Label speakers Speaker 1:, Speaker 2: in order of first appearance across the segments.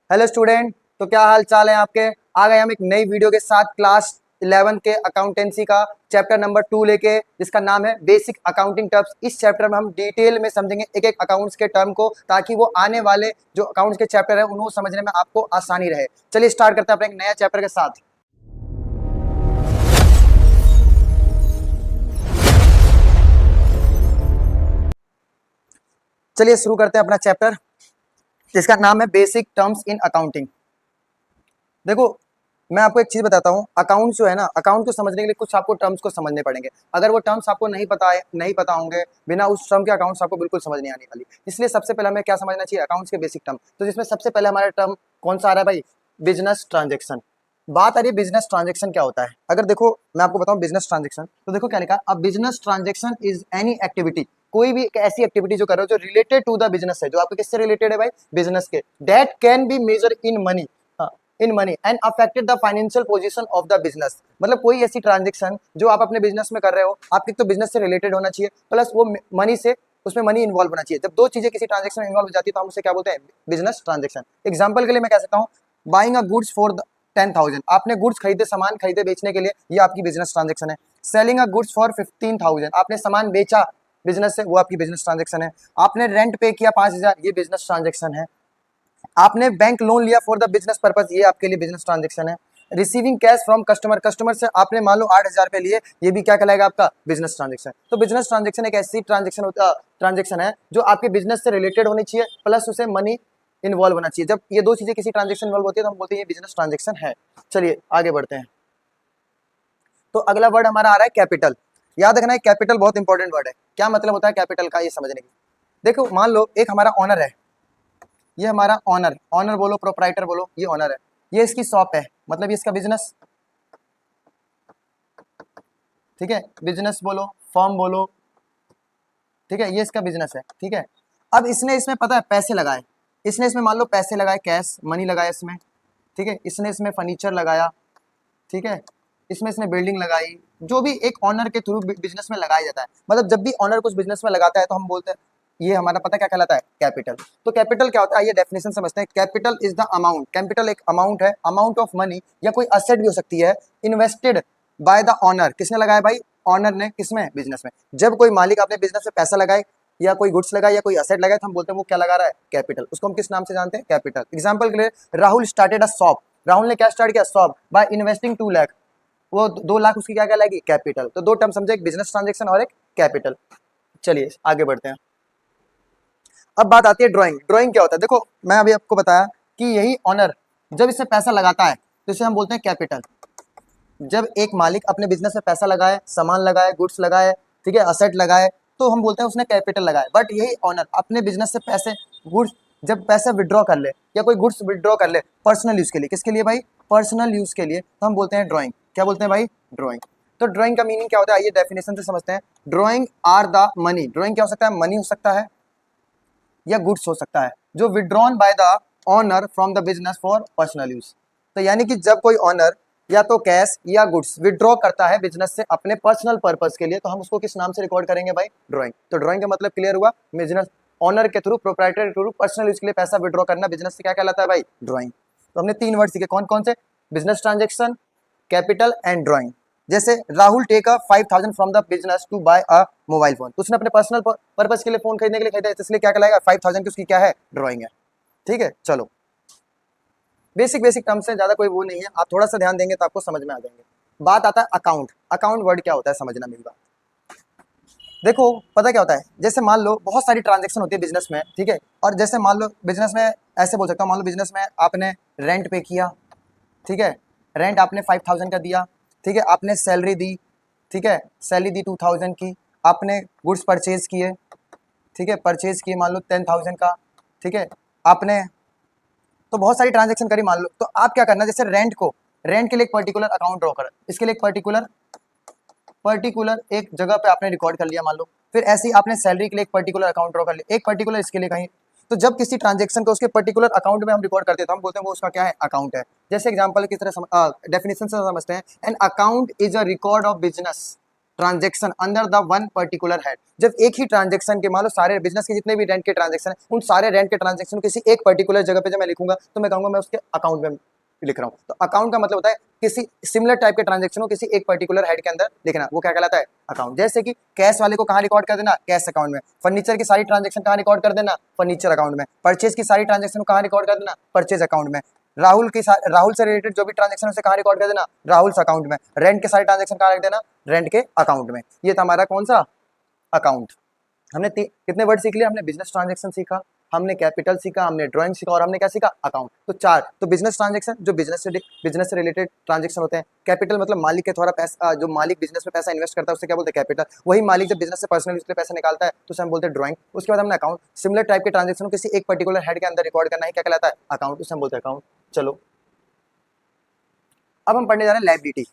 Speaker 1: Hello student, तो क्या हाल चाल है आपके। आ गए हम एक नई वीडियो के साथ क्लास 11 के अकाउंटेंसी का चैप्टर नंबर 2 लेके, जिसका नाम है बेसिक अकाउंटिंग टर्म्स। इस चैप्टर में हम डिटेल में समझेंगे एक एक अकाउंट्स के टर्म को, ताकि वो आने वाले जो अकाउंट्स के चैप्टर है उनको समझने में आपको आसानी रहे। चलिए स्टार्ट करते हैं अपने एक नया चैप्टर के साथ। चलिए शुरू करते हैं अपना चैप्टर, जिसका नाम है बेसिक टर्म्स इन अकाउंटिंग। देखो, मैं आपको एक चीज बताता हूँ। अकाउंट जो है ना, अकाउंट को समझने के लिए कुछ आपको टर्म्स को समझने पड़ेंगे। अगर वो टर्म्स आपको नहीं पता होंगे, बिना उस टर्म के अकाउंट्स आपको बिल्कुल समझ नहीं आने वाली। इसलिए सबसे पहले हमें क्या समझना चाहिए, अकाउंट्स के बेसिक टर्म। तो जिसमें सबसे पहले हमारा टर्म कौन सा आ रहा है भाई, बिजनेस ट्रांजेक्शन। बात आ रही है बिजनेस ट्रांजेक्शन क्या होता है। अगर देखो मैं आपको बताऊं बिजनेस ट्रांजेक्शन, तो देखो क्या लिखा है, अब business transaction is any activity, कोई भी एक ऐसी एक्टिविटी जो कर रहे हो जो रिलेटेड टू द बिजनेस है, जो आपके किससे रिलेटेड है भाई, बिजनेस के, that can be measure in money, in money and affected the financial position of the business. मतलब कोई ऐसी ट्रांजेक्शन जो आप अपने बिजनेस में कर रहे हो, आपके तो बिजनेस से रिलेटेड होना चाहिए, प्लस वो मनी से, उसमें मनी इन्वॉल्व होना चाहिए। जब दो चीजें किसी ट्रांजेक्शन में इन्वॉल्व हो जाती है तो हम उसे क्या बोलते हैं, बिजनेस ट्रांजेक्शन। एग्जाम्पल के लिए मैं कह सकता हूँ, बाइंग अ गुड्स फॉर 10,000, आपने गुड्स खरीदे, सामान खरीदे बेचने के लिए, ये आपकी बिजनेस ट्रांजेक्शन है। सेलिंग अ गुड्स फॉर 15,000, आपने सामान बेचा बिजनेस से, वो आपकी बिजनेस ट्रांजेक्शन है। आपने रेंट पे किया 5,000, ये बिजनेस ट्रांजेक्शन है। आपने बैंक लोन लिया फॉर द बिजनेस पर्पज, ये आपके लिए बिजनेस ट्रांजेक्शन है। Receiving cash from customer, customer से आपने मान लो 8,000 रुपए लिए, ये भी क्या कहलाएगा, आपका बिजनेस ट्रांजेक्शन। तो बिजनेस ट्रांजेक्शन एक ऐसी ट्रांजेक्शन है जो आपके बिजनेस से रिलेटेड होनी चाहिए, प्लस उसे मनी इन्वॉल्व होना चाहिए। जब ये दो चीजें किसी ट्रांजेक्शन इन्वॉल्व होती है तो हम बोलते हैं ये बिजनेस ट्रांजेक्शन है। चलिए आगे बढ़ते हैं। तो अगला वर्ड हमारा आ रहा है कैपिटल। याद रखना है, कैपिटल बहुत इंपॉर्टेंट वर्ड है। क्या मतलब होता है कैपिटल का, ये समझने की। देखो मान लो एक हमारा ऑनर है, ये हमारा ऑनर, ऑनर बोलो प्रोप्राइटर बोलो, ये ऑनर है, ये इसकी शॉप है, मतलब ये इसका बिजनेस, ठीक है, बिजनेस बोलो, फर्म बोलो, ठीक है, ये इसका बिजनेस है, ठीक है। अब इसने इसमें पता है पैसे लगाए, इसने इसमें मान लो पैसे लगाए, कैश मनी लगाया इसमें, ठीक है, इसने इसमें फर्नीचर लगाया, ठीक है, इसमें इसने बिल्डिंग लगाई, जो भी एक ऑनर के थ्रू बिजनेस में लगाया जाता है। मतलब जब भी ऑनर कुछ बिजनेस में लगाता है तो हम बोलते हैं ये हमारा पता क्या कहलाता है, कैपिटल। तो कैपिटल क्या होता है, ये डेफिनेशन समझते हैं। Capital is the amount, capital एक अमाउंट है, अमाउंट ऑफ मनी, या कोई असेट भी हो सकती है, इन्वेस्टेड बाय द ऑनर, किसने लगाया भाई, ऑनर ने, किसमें, बिजनेस में। जब कोई मालिक अपने बिजनेस में पैसा लगाए, या कोई गुड्स लगाए, या कोई असेट लगाए, तो हम बोलते हैं वो क्या लगा रहा है, कैपिटल। उसको हम किस नाम से जानते हैं, कैपिटल। एग्जाम्पल के लिए, Rahul started a shop, Rahul ने क्या स्टार्ट किया, शॉप, बाय इन्वेस्टिंग 2 लाख, वो 2 लाख उसकी क्या कहलाएगी, कैपिटल। तो दो टर्म समझे, एक बिजनेस ट्रांजेक्शन और एक कैपिटल। चलिए आगे बढ़ते हैं। अब बात आती है ड्राइंग। ड्राइंग क्या होता है, देखो मैं अभी आपको बताया कि यही ऑनर जब इससे पैसा लगाता है तो इसे हम बोलते हैं कैपिटल। जब एक मालिक अपने बिजनेस में पैसा लगाए, सामान लगाए, गुड्स लगाए, ठीक है, असेट लगाए, तो हम बोलते हैं उसने कैपिटल लगाया। बट यही ऑनर अपने बिजनेस से पैसे, गुड्स, जब पैसे विड्रॉ कर ले या कोई गुड्स विड्रॉ कर ले पर्सनल यूज के लिए, किसके लिए भाई, पर्सनल यूज के लिए, तो हम बोलते हैं ड्राइंग। क्या बोलते हैं भाई, ड्राइंग। तो ड्राइंग का मीनिंग क्या होता है, आइए डेफिनेशन से समझते हैं। Drawing are the money, drawing क्या हो सकता है, मनी हो सकता है या गुड्स हो सकता है, जो withdrawn by the owner from the business for personal use. तो यानी कि जब कोई ऑनर या तो कैश या गुड्स विड्रॉ करता है बिजनेस से अपने पर्सनल पर्पस के लिए, तो हम उसको किस नाम से रिकॉर्ड करेंगे भाई, ड्राइंग। तो ड्राइंग का मतलब क्लियर हुआ, बिजनेस ऑनर के थ्रू, प्रोप्राइटर के थ्रू पर्सनल यूज के लिए पैसा विड्रॉ करना बिजनेस से क्या कहलाता है भाई, ड्राइंग। तो हमने 3 वर्ड सीखे, कौन कौन से, business transaction, capital and drawing. जैसे Rahul take a 5,000 from the business to buy a mobile phone, उसने अपने पर्सनल पर्पस के लिए फोन खरीदने के लिए खरीदा, इसलिए क्या कहलाएगा, 5,000 की उसकी क्या है, ड्राइंग है, ठीक है। चलो बेसिक बेसिक टर्म्स है, ज्यादा कोई वो नहीं है, आप थोड़ा सा ध्यान देंगे तो आपको समझ में आ जाएंगे। बात आता है अकाउंट। अकाउंट वर्ड क्या होता है, समझना मेरी बात। देखो पता क्या होता है, जैसे मान लो बहुत सारी ट्रांजेक्शन होती है बिजनेस में, ठीक है, और जैसे मान लो बिजनेस में, ऐसे बोल सकता हूँ, मान लो बिजनेस में आपने रेंट पे किया, ठीक है, रेंट आपने 5,000 का दिया, ठीक है, आपने सैलरी दी, ठीक है, सैलरी दी 2,000 की, आपने गुड्स परचेज किए, ठीक है, परचेज किए मान लो 10,000 का, ठीक है, आपने, तो बहुत सारी ट्रांजेक्शन करी मान लो। तो आप क्या करना, जैसे रेंट को, रेंट के लिए एक पर्टिकुलर अकाउंट ड्रॉ कर, इसके लिए एक पर्टिकुलर एक जगह पे आपने रिकॉर्ड कर लिया मान लो, फिर ऐसे ही आपने सैलरी के लिए एक पर्टिकुलर अकाउंट ड्रॉ कर लिया, एक पर्टिकुलर इसके लिए कहीं। तो जब किसी ट्रांजेक्शन को उसके पर्टिकुलर अकाउंट में हम रिकॉर्ड करते हैं तो हम बोलते हैं वो उसका क्या है, अकाउंट है। जैसे एग्जांपल की तरह डेफिनेशन से समझते हैं, an account is a record of business. Transaction under the one particular head. जब एक ही ट्रांजेक्शन के मान लो सारे बिजनेस के जितने भी रेंट के ट्रांजेक्शन है, उन सारे रेंट के ट्रांजेक्शन किसी एक पर्टिकुलर जगह पे जब मैं लिखूंगा तो मैं कहूंगा मैं उसके अकाउंट में लिख रहा हूँ। तो अकाउंट का मतलब होता है किसी सिमिलर टाइप के ट्रांजेक्शन को किसी एक पर्टिकुलर हेड के अंदर लिखना, वो क्या कहलाता है अकाउंट। जैसे कि कैश वाले को कहाँ रिकॉर्ड कर देना, कैश अकाउंट में। फर्नीचर की सारी ट्रांजेक्शन कहाँ रिकॉर्ड कर देना, फर्नीचर अकाउंट में। परचेज की सारी ट्रांजेक्शन कहाँ रिकॉर्ड कर देना, परचेज अकाउंट में। राहुल से रिलेटेड जो भी ट्रांजेक्शन है उसे कहाँ रिकॉर्ड कर देना, राहुल अकाउंट में। रेंट के सारे ट्रांजेक्शन कहाँ रख देना, रेंट के अकाउंट में। ये था हमारा कौन सा अकाउंट। हमने कितने वर्ड सीख लिए, हमने बिजनेस ट्रांजेक्शन सीखा, हमने कैपिटल सीखा, हमने ड्राइंग सीखा और हमने क्या सीखा अकाउंट। तो चार, तो बिजनेस ट्रांजेक्शन जो बिजनेस से रिलेटेड ट्रांजेक्शन होते हैं। कैपिटल मतलब मालिक के द्वारा पैसा, जो मालिक बिजनेस में पैसा इन्वेस्ट करता है उसे क्या बोलते हैं कैपिटल। वही मालिक जब बिजनेस से पर्सनल यूज के लिए पैसा निकालता है तो उसे हम बोलते हैं ड्राइंग। उसके बाद हमने अकाउंट, सिमिलर टाइप के ट्रांजेक्शन किसी एक पर्टिकुलर हेड के अंदर रिकॉर्ड करना है, क्या कहलाता है अकाउंट, उसे हम बोलते हैं अकाउंट। चलो अब हम पढ़ने जा रहे हैं लायबिलिटी।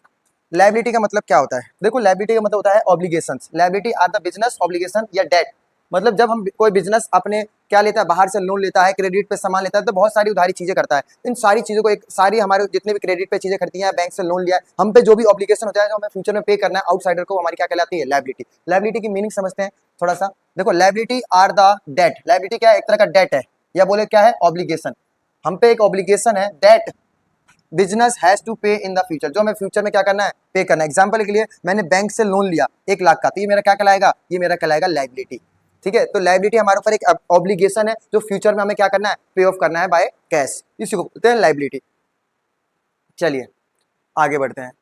Speaker 1: लायबिलिटी का मतलब क्या होता है, देखो लायबिलिटी का मतलब होता है obligations. Liability are the business obligation या डेट। मतलब जब हम कोई बिजनेस अपने क्या लेता है, बाहर से लोन लेता है, क्रेडिट पे सामान लेता है, तो बहुत सारी उधारी चीजें करता है। इन सारी चीजों को, एक सारी हमारे जितने भी क्रेडिट पे चीजें खरीदी हैं, बैंक से लोन लिया है, हम पे जो भी ऑब्लिगेशन होता है जो हमें फ्यूचर में पे करना है आउटसाइडर को, हमारी क्या कहलाती है लायबिलिटी। लायबिलिटी की मीनिंग समझते हैं थोड़ा सा। देखो liability are the debt. Liability क्या है, एक तरह का डेट है, या बोले क्या है ऑब्लिगेशन। हम पे एक ऑब्लिगेशन है, date business has to pay in the future, जो हमें फ्यूचर में क्या करना है पे करना है। एग्जांपल के लिए मैंने बैंक से लोन लिया 1 लाख का, तो ये मेरा क्या कहलाएगा, ये मेरा कहलाएगा लायबिलिटी। ठीक है, तो लायबिलिटी हमारे ऊपर एक ऑब्लिगेशन है जो फ्यूचर में हमें क्या करना है पे ऑफ करना है बाय कैश, इसी को बोलते हैं लायबिलिटी। चलिए आगे बढ़ते हैं।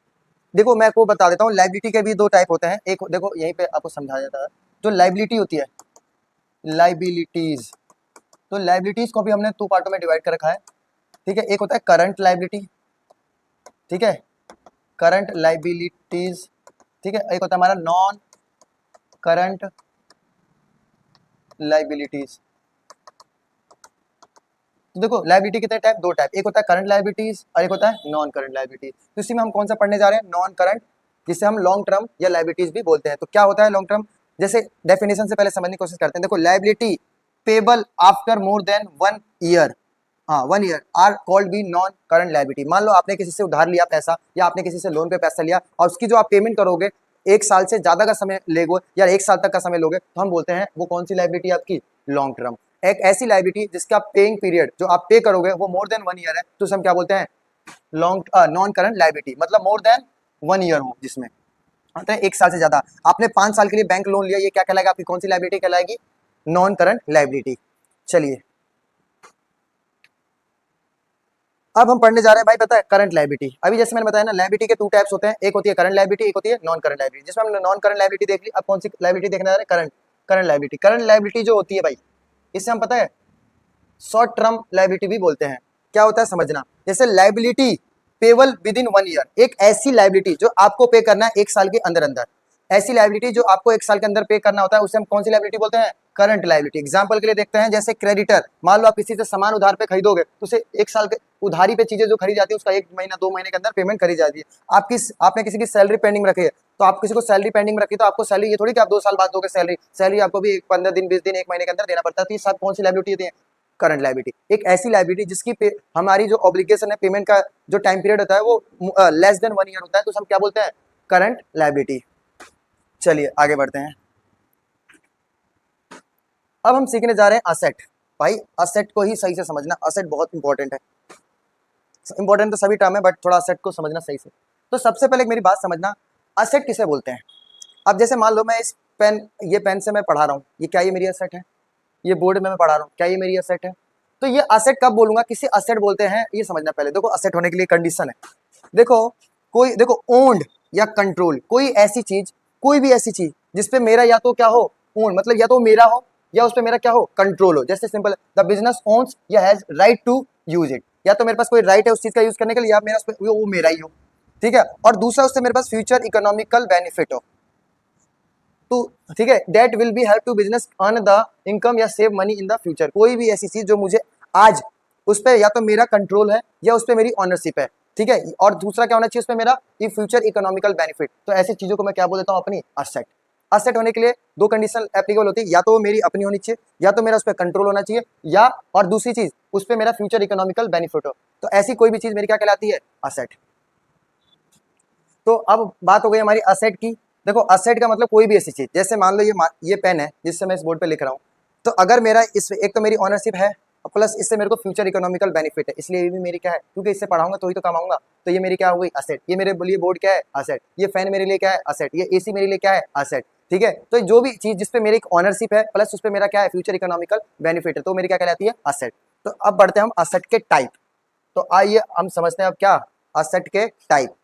Speaker 1: देखो मैं आपको बता देता हूँ लायबिलिटी के भी दो टाइप होते हैं। एक देखो यहीं पे आपको समझाया जाता है, जो लायबिलिटी होती है लायबिलिटीज, तो लायबिलिटीज को भी हमने 2 पार्टों में डिवाइड कर रखा है। ठीक है, एक होता है करंट लायबिलिटी, ठीक है, करंट लाइबिलिटीज। ठीक है, एक होता है हमारा नॉन करंट लाइबिलिटीज। तो देखो लाइबिलिटी कितने टाइप, 2 टाइप, एक होता है करंट लाइबिलिटीज और एक होता है नॉन करंट लाइबिलिटीज। तो इसी में हम कौन सा पढ़ने जा रहे हैं, नॉन करंट, जिसे हम लॉन्ग टर्म या लाइबिलिटीज भी बोलते हैं। तो क्या होता है लॉन्ग टर्म, जैसे डेफिनेशन से पहले समझने की कोशिश करते हैं। देखो liability payable after more than 1 year, हाँ 1 year are called be non current liability. मान लो आपने किसी से उधार लिया पैसा, या आपने किसी से लोन पे पैसा लिया और उसकी जो आप पेमेंट करोगे 1 साल से ज्यादा का समय लेगो या 1 साल तक का समय लोगे, तो हम बोलते हैं वो कौन सी लाइबिलिटी आपकी, लॉन्ग टर्म। एक ऐसी लाइबिलिटी जिसका पेइंग पीरियड जो आप पे करोगे वो मोर देन 1 ईयर है, तो उसे हम क्या बोलते हैं लॉन्ग नॉन करंट लाइबिलिटी। मतलब मोर देन 1 ईयर हो, जिसमें आता है 1 साल से ज्यादा। आपने 5 साल के लिए बैंक लोन लिया, ये क्या कहलाएगा आपकी कौन सी लाइबिलिटी कहलाएगी, नॉन करंट लाइबिलिटी। चलिए अब हम पढ़ने जा रहे हैं भाई, पता है करंट लायबिलिटी। अभी जैसे मैंने बताया ना लायबिलिटी के 2 टाइप्स होते हैं, एक होती है करंट लायबिलिटी, एक होती है नॉन करंट लायबिलिटी। जिसमें हमने नॉन करंट लायबिलिटी देख ली, अब कौन सी लायबिलिटी देखने जा रहे हैं, current current liability. Current liability जो होती है भाई, इससे हम पता है शॉर्ट टर्म लायबिलिटी भी बोलते हैं। क्या होता है समझना, जैसे liability payable with in 1 year, एक ऐसी लायबिलिटी जो आपको पे करना है 1 साल के अंदर अंदर। ऐसी लायबिलिटी जो आपको 1 साल के अंदर पे करना होता है उसे हम कौन सी लायबिलिटी बोलते हैं, करंट लायबिलिटी। एग्जांपल के लिए देखते हैं, जैसे क्रेडिटर, मान लो आप किसी से सामान उधार पे खरीदोगे तो उसे 1 साल के उधारी पे चीजें जो खरीदी जाती है उसका 1 महीना 2 महीने के अंदर पेमेंट करी जाती है। आपने किसी की सैलरी पेंडिंग रखी है, तो आप किसी को सैलरी पेंडिंग रखी तो आपको सैलरी ये थोड़ी कि आप 2 साल बाद दोगे सैलरी, सैलरी आपको भी 15 दिन 20 दिन 1 महीने के अंदर देना पड़ता है। तो ये सब कौन सी लायबिलिटी होती है, करंट लायबिलिटी। एक ऐसी लायबिलिटी जिसकी हमारी जो ऑब्लिगेशन है, पेमेंट का जो टाइम पीरियड होता है वो लेस देन 1 ईयर होता है, तो हम क्या बोलते हैं करंट लायबिलिटी। चलिए आगे बढ़ते हैं। अब हम सीखने जा रहे हैं असेट। भाई असेट को ही सही से समझना, असेट बहुत इंपॉर्टेंट है। इंपॉर्टेंट तो सभी टर्म है बट थोड़ा असेट को समझना सही से। तो सबसे पहले मेरी बात समझना, असेट किसे बोलते हैं। अब जैसे मान लो मैं इस पेन, ये पेन से मैं पढ़ा रहा हूँ, ये क्या ये मेरी असेट है। ये बोर्ड में मैं पढ़ा रहा हूँ, क्या ये मेरी असेट है। तो ये असेट कब बोलूंगा, किसी असेट बोलते हैं, ये समझना पहले। देखो असेट होने के लिए कंडीशन है, देखो कोई, देखो ओन्ड या कंट्रोल, कोई ऐसी चीज, कोई भी ऐसी चीज जिसपे मेरा या तो क्या हो ओन, मतलब या तो मेरा हो या उस पे मेरा क्या हो कंट्रोल हो। जैसे सिंपल, द बिजनेस ओन्स या has right to use it, या तो मेरे पास कोई राइट है उस चीज का यूज करने के लिए, या मेरा वो मेरा ही हो। ठीक है, और दूसरा उससे मेरे पास फ्यूचर इकोनॉमिकल बेनिफिट हो। तो ठीक है, that will be help to business earn the income या save money in the future. कोई भी ऐसी चीज जो मुझे आज उस पर या तो मेरा कंट्रोल है या उस पर मेरी ऑनरशिप है। ठीक है, और दूसरा क्या होना चाहिए उस पर मेरा ये फ्यूचर इकोनॉमिकल बेनिफिट। तो ऐसी चीजों को मैं क्या बोल देता हूँ, अपनी असेट। असेट होने के लिए 2 कंडीशन एप्लीकेबल होती है, या तो वो मेरी अपनी होनी चाहिए, या तो मेरा उस पर कंट्रोल होना चाहिए, या और दूसरी चीज उस पर मेरा फ्यूचर इकोनॉमिकल बेनिफिट हो। तो ऐसी कोई भी चीज मेरी क्या कहलाती है, असेट। तो अब बात हो गई हमारी असेट की। देखो असेट का मतलब कोई भी ऐसी चीज, जैसे मान लो ये पेन है जिससे मैं इस बोर्ड पे लिख रहा हूँ, तो अगर मेरा इस एक तो मेरी ऑनरशिप है, प्लस इससे मेरे को फ्यूचर इकोनॉमिकल बेनिफिट है, इसलिए ये भी मेरी क्या है, क्योंकि इससे पढ़ाऊंगा तो ही तो कमाऊंगा, तो ये मेरी क्या हो गई असेट। ये मेरे लिए बोर्ड क्या है असेट, ये फैन मेरे लिए क्या है असेट, ये एसी मेरे लिए क्या है असेट। ठीक है, तो जो भी चीज जिसपे मेरी एक ऑनरशिप है प्लस उस पर मेरा क्या है फ्यूचर इकोनॉमिकल बेनिफिट है, तो मेरी क्या कहलाती है असेट। तो अब बढ़ते हैं हम असेट के टाइप। तो आइए हम समझते हैं अब क्या असेट के टाइप।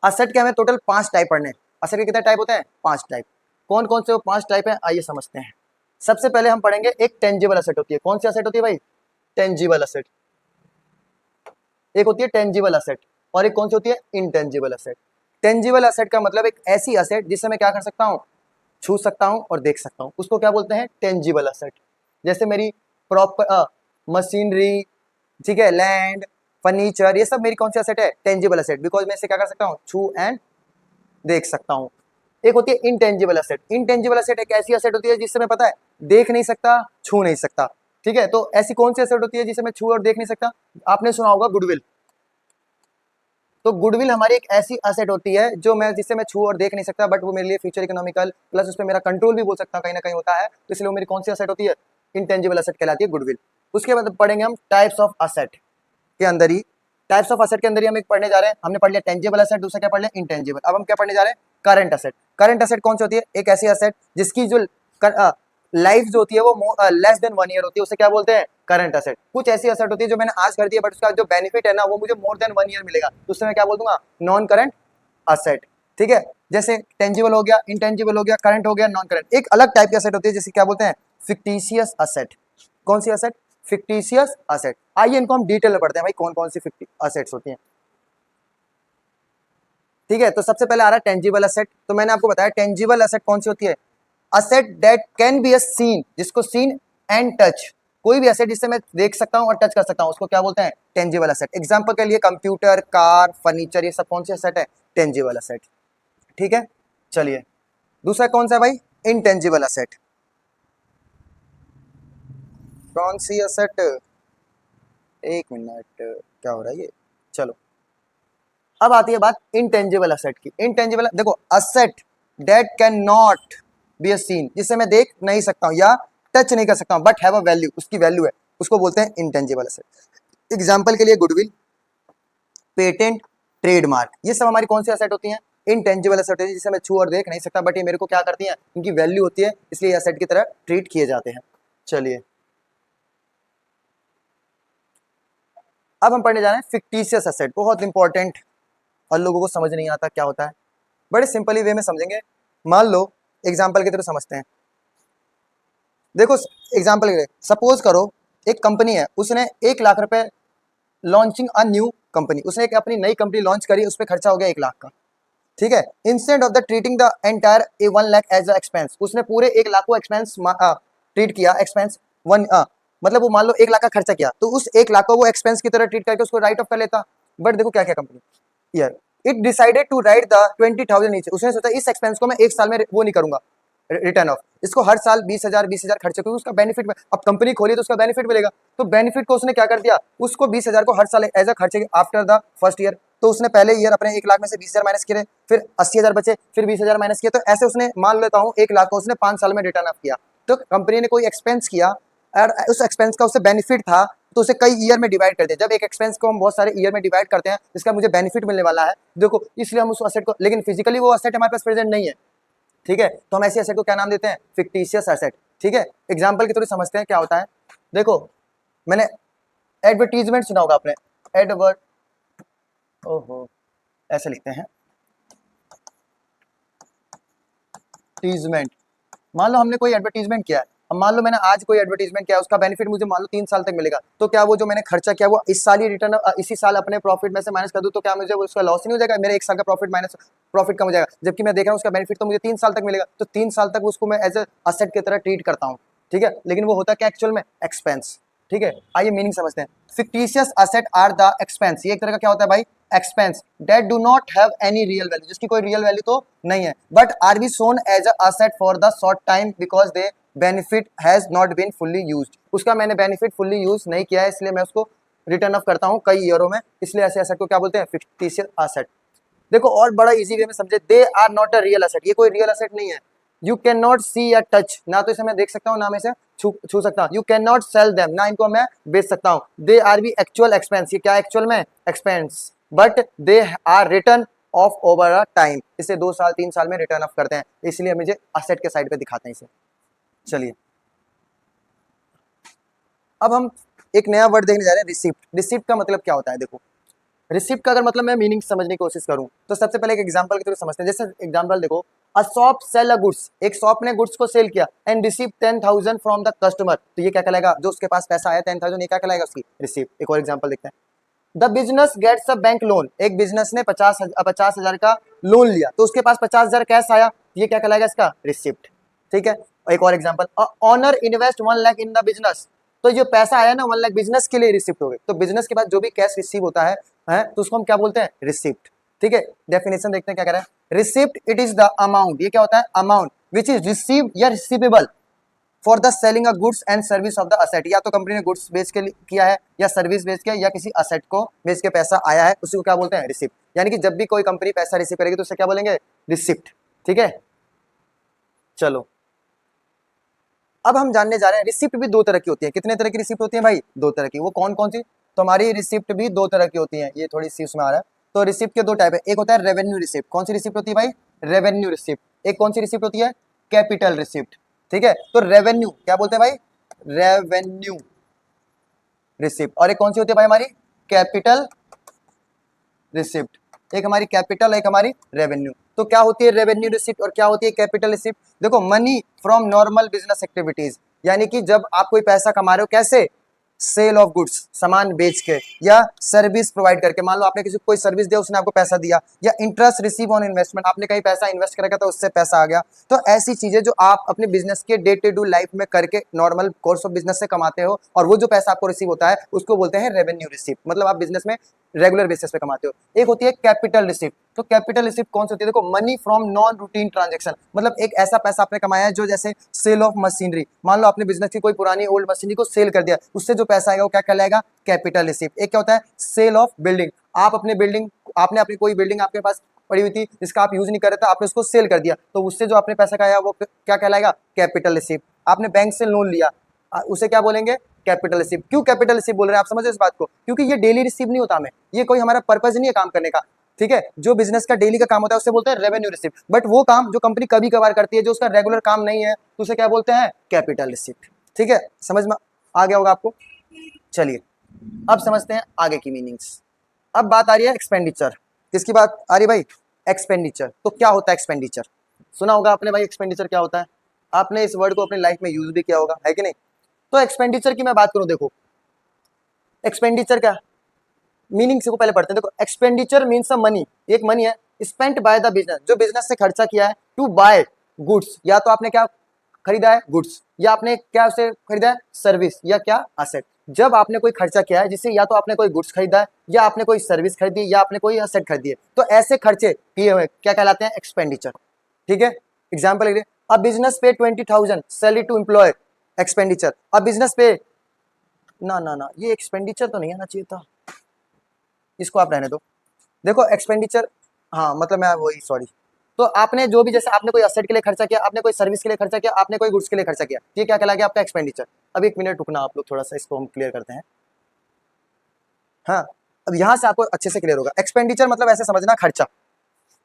Speaker 1: असेट के हमें टोटल 5 टाइप पढ़ने हैं। असेट के कितने टाइप होते हैं? 5 टाइप। कौन कौन से वो 5 टाइप हैं, आइए समझते हैं। सबसे पहले हम पढ़ेंगे एक टेंजिबल असेट होती है। कौन सी असेट होती है भाई? Tangible asset. एक होती है टेंजिबल असेट और एक कौन सी होती है? Intangible asset. टेंजिबल असेट का मतलब एक ऐसी असेट जिससे मैं क्या कर सकता हूँ, छू सकता हूँ और देख सकता हूँ, उसको क्या बोलते हैं? Tangible asset. जैसे मेरी प्रॉपर मशीनरी, ठीक है, लैंड, फर्नीचर, ये सब मेरी कौन सी असेट है? टेंजिबल असेट, बिकॉज मैं इसे क्या कर सकता हूँ, छू एंड देख सकता हूँ। एक होती है इनटेंजिबल असेट। इनटेंजिबल असेट एक ऐसी असेट होती है जिससे मैं पता है देख नहीं सकता, छू नहीं सकता। ठीक है, तो ऐसी कौन सी असेट होती है जिसे मैं छू और देख नहीं सकता? आपने सुना होगा गुडविल। तो गुडविल हमारी एक ऐसी असेट होती है जो मैं जिससे मैं छू और देख नहीं सकता, बट वो मेरे लिए फ्यूचर इकोनॉमिकल प्लस उस पर मेरा कंट्रोल भी बोल सकता हूँ कहीं ना कहीं होता है, तो इसलिए वो मेरी कौन सी असेट होती है? इनटेंजिबल असेट कहलाती है गुडविल। उसके बाद पढ़ेंगे हम टाइप्स ऑफ असेट के अंदर ही। टाइप्स ऑफ असेट के अंदर ही हम एक पढ़ने जा रहे हैं। हमने पढ़ लिया टेंजिबल असेट, दूसरा क्या पढ़ लिया? इंटेंजिबल। अब हम क्या पढ़ने जा रहे हैं? Current asset. करंट असेट कौन सी होती है? एक ऐसी असेट जिसकी जो लाइफ जो होती है वो लेस देन 1 ईयर होती है, उसे क्या बोलते हैं? Current asset. कुछ ऐसी असेट होती है जो मैंने आज कर दी है बट उसका जो बेनिफिट है ना वो मुझे मोर देन 1 ईयर मिलेगा, तो उससे मैं क्या बोल दूंगा? Non current asset. ठीक है, जैसे टेंजिबल हो गया, इंटेंजिबल हो गया, करंट हो गया, नॉन करंट। एक अलग टाइप की असेट होती है जिसे क्या बोलते हैं? Fictitious asset. कौन सी असेट? Fictitious asset. आइए इनको हम डिटेल में पढ़ते हैं भाई कौन कौन सी असेट्स होती हैं। ठीक है, तो सबसे पहले आ रहा है टेंजिबल असेट। तो मैंने आपको बताया टेंजिबल असेट कौन सी होती है? Asset that can be a seen, जिसको सीन एंड टच, कोई भी असेट जिससे मैं देख सकता हूं और टच कर सकता हूं, उसको क्या बोलते हैं? Tangible asset. एग्जांपल के लिए कंप्यूटर, कार, फर्नीचर, ये सब कौन सी असेट है? Tangible asset. ठीक है, चलिए दूसरा कौन सा है भाई? Intangible asset. कौन सी असेट? एक मिनट, क्या हो रहा है ये? चलो, अब आती है बात इनटेंजिबल असेट की। इनटेंजिबल देखो, asset that can not be a seen, जिसे मैं देख नहीं सकता हूं या टच नहीं कर सकता हूं बट हैव अ वैल्यू, उसकी वैल्यू है, उसको बोलते हैं इनटेंजिबल असेट। एग्जांपल के लिए गुडविल, पेटेंट, ट्रेडमार्क, ये सब हमारी कौन सी असेट होती हैं? इनटेंजिबल असेट होती है जिसे मैं छू और देख नहीं सकता बट ये मेरे को क्या करती हैं? इनकी वैल्यू होती है, इसलिए असेट की तरह ट्रीट किए जाते हैं। चलिए अब हम पढ़ने जा रहे हैं फिक्टिशियस असेट। बहुत इंपॉर्टेंट और लोगों को समझ नहीं आता क्या होता है, बड़े सिंपली वे में समझेंगे। मान लो एग्जाम्पल की तरह समझते हैं। देखो एग्जाम्पल के लिए सपोज करो एक कंपनी है, उसने 1 लाख रुपए लॉन्चिंग अ न्यू कंपनी, उसने एक अपनी नई कंपनी लॉन्च करी, उस पर खर्चा हो गया 1 लाख का। ठीक है, instead of the treating the entire a 1 lakh as a expense, उसने पूरे 1 लाख को एक्सपेंस ट्रीट किया। एक्सपेंस वन मतलब वो मान लो 1 लाख का खर्चा किया तो उस 1 लाख को वो एक्सपेंस की तरह ट्रीट करके उसको राइट ऑफ कर लेता। बट देखो क्या क्या company, year it decided to write the 20,000 नीचे, उसने सोचा इस एक्सपेंस को मैं 1 साल में वो नहीं करूंगा रिटर्न ऑफ, इसको हर साल 20,000 खर्चे, क्योंकि उसका बेनिफिट, अब कंपनी खोली तो उसका बेनिफिट मिलेगा, तो बेनिफिट को उसने क्या कर दिया, उसको 20,000 को हर साल एज अ खर्चे आफ्टर द फर्स्ट ईयर। तो उसने पहले ईयर अपने 1 लाख में से 20,000 माइनस किए, फिर 80,000 बचे, फिर 20,000 माइनस किए, तो ऐसे उसने मान लेता हूँ 1 लाख को उसने 5 साल में रिटर्न ऑफ किया। तो कंपनी ने कोई एक्सपेंस किया और उस एक्सपेंस का उससे बेनिफिट था, तो उसे कई ईयर में डिवाइड कर दिया। जब एक एक्सपेंस को हम बहुत सारे ईयर में डिवाइड करते हैं, इसका मुझे बेनिफिट मिलने वाला है, देखो इसलिए हम उस असेट को, लेकिन फिजिकली वो असेट हमारे पास प्रेजेंट नहीं है। ठीक है, तो हम ऐसी एसेट को क्या नाम देते हैं? Fictitious asset. ठीक है, एग्जांपल के थ्रू समझते हैं क्या होता है। देखो मैंने एडवर्टीजमेंट सुना होगा आपने, एडवर्ट, ओहो ऐसे लिखते हैं एडवर्टीजमेंट। मान लो हमने कोई एडवर्टीजमेंट किया है, अब मान लो मैंने आज कोई एडवर्टीजमेंट किया, उसका बेनिफिट मुझे मान लो 3 साल तक मिलेगा, तो क्या वो जो मैंने खर्चा किया वो इस साल ही रिटर्न, इसी साल अपने प्रॉफिट में से माइनस कर दूं, तो क्या मुझे उसका लॉस नहीं हो जाएगा? मेरे 1 साल का प्रॉफिट माइनस प्रॉफिट कम हो जाएगा, जबकि मैं देख रहा हूँ उसका बेनिफिट तो मुझे 3 साल तक मिलेगा, तो 3 साल तक उसको मैं एज ए असेट की तरह ट्रीट करता हूँ। ठीक है, लेकिन वो होता क्या एक्चुअल में? एक्सपेंस। ठीक है, आइए मीनिंग समझते हैं। Fictitious asset are the expense, ये एक तरह का क्या होता है भाई? Expense that do not have any real value, जिसकी कोई रियल वैल्यू तो नहीं है, but are be shown as a asset for the short time because they benefit has not been fully used, उसका मैंने बेनिफिट फुल्ली यूज नहीं किया है, इसलिए मैं उसको रिटर्न ऑफ करता हूं कई ईयरों में, इसलिए ऐसे एसेट को क्या बोलते हैं? Fictitious asset. देखो और बड़ा इजी वे में समझे, they are not a real asset, ये कोई रियल असेट नहीं है। यू कैन नॉट सी या टच, ना तो इसे मैं देख सकता हूँ ना मैं इसे छू सकता हूँ। You can not sell them, ना इनको मैं बेच सकता हूँ। They are be actual expense, ये क्या एक्चुअल में expense, but they are return of over a time, इसे 2 साल 3 साल में रिटर्न ऑफ करते हैं, इसलिए मुझे असेट के साइड पे दिखाते हैं इसे। चलिए अब हम एक नया वर्ड देखने जा रहे हैं, रिसिप्ट। रिसिप्ट का मतलब क्या होता है? देखो रिसिप्ट का अगर मतलब मैं मीनिंग समझने की कोशिश करूं तो सबसे पहले एक एग्जांपल की तरह समझते हैं। जैसे एग्जांपल देखो, अ शॉप सेल अ गुड्स, एक शॉप ने गुड्स को सेल किया, and receive 10,000 from the customer, तो ये क्या कहलाएगा? जो उसके पास पैसा आया 10,000, ये क्या कहलाएगा? उसकी रिसिप्ट। एक और एग्जांपल देखते हैं, the business gets a bank loan, एक बिजनेस ने 50,000 का लोन लिया, तो उसके पास 50,000 कैश आया, ये क्या कहलाएगा? इसका रिसिप्ट। ठीक है, एक और example, owner invest 1 lakh in the business, तो जो पैसा आया ना 1 लाख बिजनेस के लिए रिसिप्ट हो गए। तो बिजनेस के बाद जो भी कैश रिसीव होता है तो उसको हम क्या बोलते हैं? रिसिप्ट। ठीक है, डेफिनेशन देखते हैं क्या कह रहा है। Receipt it is the amount, ये क्या होता है? अमाउंट विच इज रिसीव या receivable for the selling a goods and service of the asset, या तो कंपनी ने गुड्स बेच के किया है या सर्विस बेच के या किसी असेट को बेच के पैसा आया है, उसी को क्या बोलते हैं? रिसिप्ट। यानी कि जब भी कोई कंपनी पैसा रिसीव करेगी तो उसे क्या बोलेंगे? रिसिप्ट। ठीक है, चलो अब हम जानने जा रहे हैं, रिसिप्ट भी 2 तरह की होती है। कितने तरह की रिसिप्ट होती है भाई? 2 तरह की। वो कौन कौन सी? तो हमारी रिसिप्ट भी 2 तरह की होती है, ये थोड़ी सी उसमें आ रहा है। तो रिसिप्ट के 2 टाइप है, एक होता है रेवेन्यू रिसिप्ट। कौन सी रिसिप्ट होती है भाई? Revenue receipt. एक कौन सी रिसिप्ट होती है? Capital receipt. ठीक है, तो रेवेन्यू क्या बोलते हैं भाई? Revenue receipt. और एक कौन सी होती है भाई? हमारी कैपिटल रिसिप्ट। एक हमारी कैपिटल, एक हमारी रेवेन्यू। तो क्या होती है रेवेन्यू रिसिप्ट और क्या होती है कैपिटल रिसिप्ट? देखो, money from normal business activities, यानी कि जब आप कोई पैसा कमा रहे हो, कैसे? सेल ऑफ गुड्स, सामान बेच के, या सर्विस प्रोवाइड करके। मान लो आपने किसी को कोई सर्विस दिया, उसने आपको पैसा दिया, या इंटरेस्ट रिसीव ऑन इन्वेस्टमेंट, आपने कहीं पैसा इन्वेस्ट कर रखा था, उससे पैसा आ गया। तो ऐसी चीजें जो आप अपने बिजनेस के डे टू डे लाइफ में करके नॉर्मल कोर्स ऑफ बिजनेस से कमाते हो, और वो जो पैसा आपको रिसीव होता है उसको बोलते हैं रेवेन्यू रिसिप्ट। मतलब आप बिजनेस में रेगुलर बेसिस पे कमाते हो। एक होती है कैपिटल रिसिप्ट। तो कैपिटल रिसिप्ट कौन सी होती है? देखो, money from non routine transaction, मतलब एक ऐसा पैसा आपने कमाया है जो जैसे सेल ऑफ मशीनरी, मान लो आपने बिजनेस की कोई पुरानी ओल्ड मशीनरी को सेल कर दिया, उससे जो पैसा आएगा वो क्या कहलाएगा? Capital receipt. एक क्या होता है? सेल ऑफ बिल्डिंग, आप अपने बिल्डिंग, आपने अपनी कोई बिल्डिंग आपके पास पड़ी हुई थी जिसका आप यूज नहीं कर रहे थे, आपने उसको सेल कर दिया, तो उससे जो आपने पैसा खाया वो क्या कहलाएगा? Capital receipt. आपने बैंक से लोन लिया, उसे क्या बोलेंगे? Capital receipt. क्यों कैपिटल रिसिप्ट बोल रहे हैं आप? समझो इस बात को, क्योंकि ये डेली रिसीव नहीं होता हमें, ये कोई हमारा पर्पज नहीं है काम करने का। ठीक है, जो बिजनेस का डेली का काम होता है उससे बोलते हैं रेवेन्यू रिसिप्ट, बट वो काम जो कंपनी कभी कभार करती है, जो उसका रेगुलर काम नहीं है, तो उसे क्या बोलते हैं? Capital receipt. ठीक है, समझ में आ गया होगा आपको। चलिए अब समझते हैं आगे की मीनिंग्स। अब बात आ रही है एक्सपेंडिचर। किसकी बात आ रही है भाई? एक्सपेंडिचर। तो क्या होता है एक्सपेंडिचर? सुना होगा आपने भाई एक्सपेंडिचर क्या होता है, आपने इस वर्ड को अपनी लाइफ में यूज भी किया होगा, है कि नहीं? तो एक्सपेंडिचर की मैं बात करूं, देखो एक्सपेंडिचर का मीनिंग से को पहले पढ़ते हैं। देखो, एक्सपेंडिचर मीन्स अ मनी, एक मनी है स्पेंट बाय द बिजनेस, जो बिजनेस से खर्चा किया है, टू बाय गुड्स, या तो आपने क्या खरीदा है? गुड्स, या आपने क्या उसे खरीदा है? सर्विस, या क्या? असेट। जब आपने कोई खर्चा किया है, जिससे या तो आपने कोई गुड्स खरीदा है, या आपने कोई सर्विस खरीदी, या आपने कोई असेट खरीदी है, तो ऐसे खर्चे किए हुए क्या कहलाते हैं? एक्सपेंडिचर। ठीक है, example, a business pay 20,000 salary to employ, expenditure. A business pay, ना ना ना, ये एक्सपेंडिचर तो नहीं आना चाहिए था, इसको आप रहने दो। देखो एक्सपेंडिचर, हाँ मतलब मैं वही, सॉरी। तो आपने जो भी, जैसे आपने कोई असेट के लिए खर्चा किया, आपने कोई सर्विस के लिए खर्चा किया, आपने कोई गुड्स के लिए खर्चा किया, ये क्या कहला गया? आपका एक्सपेंडिचर। अब 1 मिनट रुकना आप लोग, थोड़ा सा इसको हम क्लियर करते हैं। हाँ, अब यहाँ से आपको अच्छे से क्लियर होगा। एक्सपेंडिचर मतलब ऐसे समझना, खर्चा।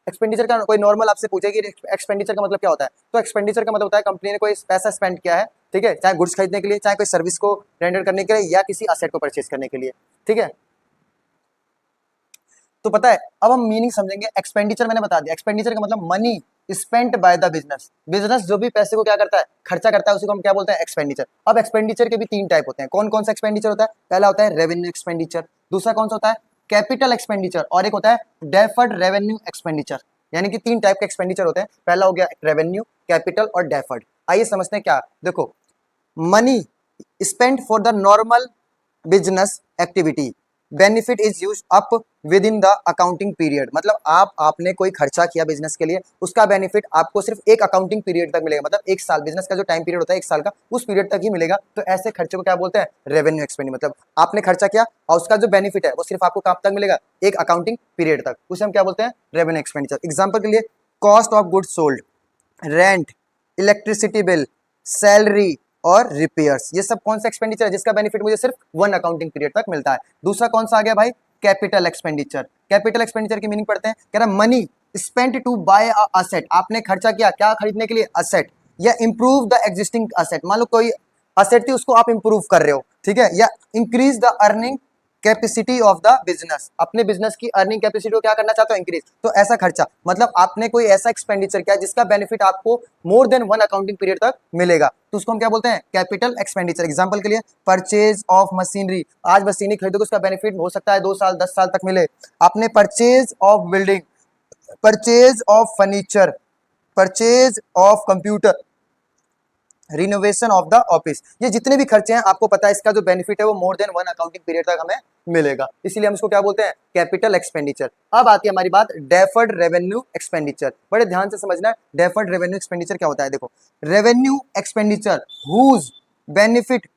Speaker 1: एक्सपेंडिचर का कोई नॉर्मल आपसे पूछेगी एक्सपेंडिचर का मतलब क्या होता है, तो एक्सपेंडिचर का मतलब होता है कंपनी ने कोई पैसा स्पेंड किया है, ठीक है, चाहे गुड्स खरीदने के लिए, चाहे कोई सर्विस को रेंडर करने के लिए, या किसी असेट को परचेज करने के लिए। ठीक है, तो पता है, अब हम मीनिंग समझेंगे। एक्सपेंडिचर मैंने बता दिया, एक्सपेंडिचर का मतलब money spent by the business. Business जो भी पैसे को क्या करता है? खर्चा करता है, उसी को हम क्या बोलते हैं? एक्सपेंडिचर। अब एक्सपेंडिचर के भी 3 टाइप होते हैं। कौन कौन सा एक्सपेंडिचर होता है? पहला होता है रेवेन्यू एक्सपेंडिचर, दूसरा कौन सा होता है? कैपिटल एक्सपेंडिचर, और एक होता है डेफर्ड रेवेन्यू एक्सपेंडिचर। यानी कि 3 टाइप के एक्सपेंडिचर होते हैं। पहला हो गया रेवेन्यू, कैपिटल और डेफर्ड। आइए समझते हैं क्या। देखो, money spent for the normal business activity, benefit is use up with in the accounting period, मतलब आपने कोई खर्चा किया बिजनेस के लिए, उसका बेनिफिट आपको सिर्फ एक अकाउंटिंग पीरियड तक मिलेगा, मतलब एक साल, बिजनेस का जो टाइम पीरियड होता है एक साल का, उस पीरियड तक ही मिलेगा। तो ऐसे खर्चे को क्या बोलते हैं? Revenue expenditure. मतलब आपने खर्चा किया और उसका जो बेनिफिट है वो सिर्फ आपको कब तक मिलेगा? एक अकाउंटिंग पीरियड तक, उसे हम क्या बोलते हैं? Revenue expenditure. एग्जाम्पल के लिए cost of goods sold, rent, electricity bill, salary और रिपेयर्स, ये सब कौन सा एक्सपेंडिचर है जिसका बेनिफिट मुझे सिर्फ वन अकाउंटिंग पीरियड तक मिलता है। दूसरा कौन सा आ गया भाई? Capital expenditure. कैपिटल एक्सपेंडिचर की मीनिंग पढ़ते हैं, कह रहा money spent to buy a asset, आपने खर्चा किया क्या खरीदने के लिए? असेट, या इंप्रूव द एग्जिस्टिंग असेट, मान लो कोई असेट थी उसको आप इंप्रूव कर रहे हो, ठीक है, या increase the earning capacity of the business, अपने बिजनेस की अर्निंग कैपेसिटी को क्या करना चाहते हो? इंक्रीज। तो ऐसा खर्चा, मतलब आपने कोई ऐसा एक्सपेंडिचर किया जिसका बेनिफिट आपको मोर देन वन अकाउंटिंग पीरियड तक मिलेगा, तो उसको हम क्या बोलते हैं? Capital expenditure. एग्जांपल के लिए परचेज ऑफ मशीनरी, आज मशीनरी खरीदोगे उसका बेनिफिट हो सकता है 2 साल 10 साल तक मिले। आपने purchase of building, purchase of furniture, purchase of computer, renovation of the office, ये जितने भी खर्चे हैं आपको पता है इसका जो बेनिफिट है वो मोर देन वन अकाउंटिंग पीरियड तक हमें मिलेगा, इसीलिए हम इसको क्या बोलते हैं? Capital expenditure. अब आती है हमारी बात डेफर्ड रेवेन्यू एक्सपेंडिचर। बड़े ध्यान से समझना है डेफर्ड रेवेन्यू एक्सपेंडिचर क्या होता है। देखो, revenue expenditure whose benefit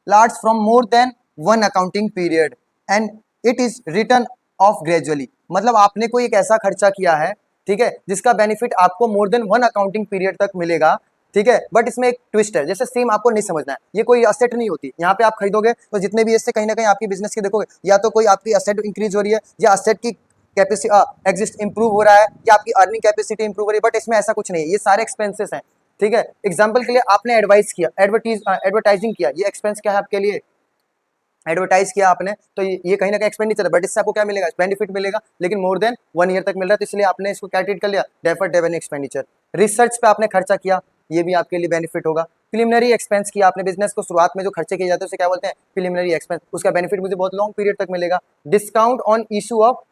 Speaker 1: large from more than one accounting period and it is return of gradually, मतलब आपने कोई एक ऐसा खर्चा किया है, ठीक है, जिसका बेनिफिट आपको मोर देन वन अकाउंटिंग पीरियड तक मिलेगा, ठीक है, बट इसमें एक ट्विस्ट है, जैसे सेम आपको नहीं समझना है, ये कोई असेट नहीं होती, यहाँ पे आप खरीदोगे तो जितने भी इससे कहीं ना कहीं आपकी बिजनेस की देखोगे, या तो कोई आपकी असेट इंक्रीज हो रही है, या असेट की कैपेसिटी एग्जिस्ट इंप्रूव हो रहा है, या आपकी अर्निंग कैपेसिटी इंप्रूव हो रही है, बट इसमें ऐसा कुछ नहीं है, ये सारे एक्सपेंसेस हैं, ठीक है। एग्जाम्पल के लिए आपने एडवाइस किया, एडवर्टाइजिंग किया, ये एक्सपेंस क्या है आपके लिए? एडवर्टाइज किया आपने, तो ये कहीं ना कहीं एक्सपेंडिचर है, बट इससे आपको क्या मिलेगा? बेनिफिट मिलेगा, लेकिन मोर देन वन ईयर तक मिल रहा है, तो इसलिए आपने इसको क्या ट्रीट कर लिया? Deferred revenue expenditure. रिसर्च पे आपने खर्चा किया, ये भी आपके लिए बेनिफिट होगा। प्रिलिमिनरी एक्सपेंस किया आपने, बिजनेस को शुरुआत में जो खर्चे किए जाते हैं उसे क्या बोलते हैं? प्रिलिमिनरी एक्सपेंस, उसका बेनिफिट मुझे बहुत लॉन्ग पीरियड तक मिलेगा। Discount on issue of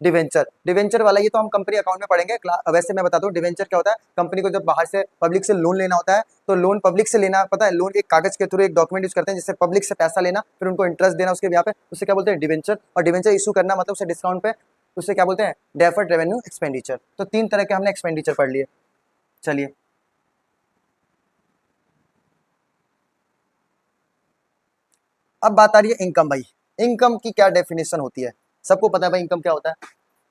Speaker 1: debenture, debenture वाला ये तो हम कंपनी अकाउंट में पढ़ेंगे, वैसे मैं बताता हूँ डिवेंचर क्या होता है। कंपनी को जब बाहर से पब्लिक से लोन लेना होता है, तो लोन पब्लिक से लेना, पता है, लोन एक कागज के थ्रू एक डॉक्यूमेंट यूज करते हैं जिससे पब्लिक से पैसा लेना, फिर उनको इंटरेस्ट देना उसके यहाँ पे, उससे क्या बोलते हैं? डिवेंचर। और डिवेंचर इशू करना मतलब उसे डिस्काउंट पे, उससे क्या बोलते हैं? Deferred revenue expenditure. तो 3 तरह के हमने एक्सपेंडिचर पढ़ लिए। चलिए अब बात आ रही है इनकम। भाई इनकम की क्या डेफिनेशन होती है? सबको पता है भाई इनकम क्या होता है।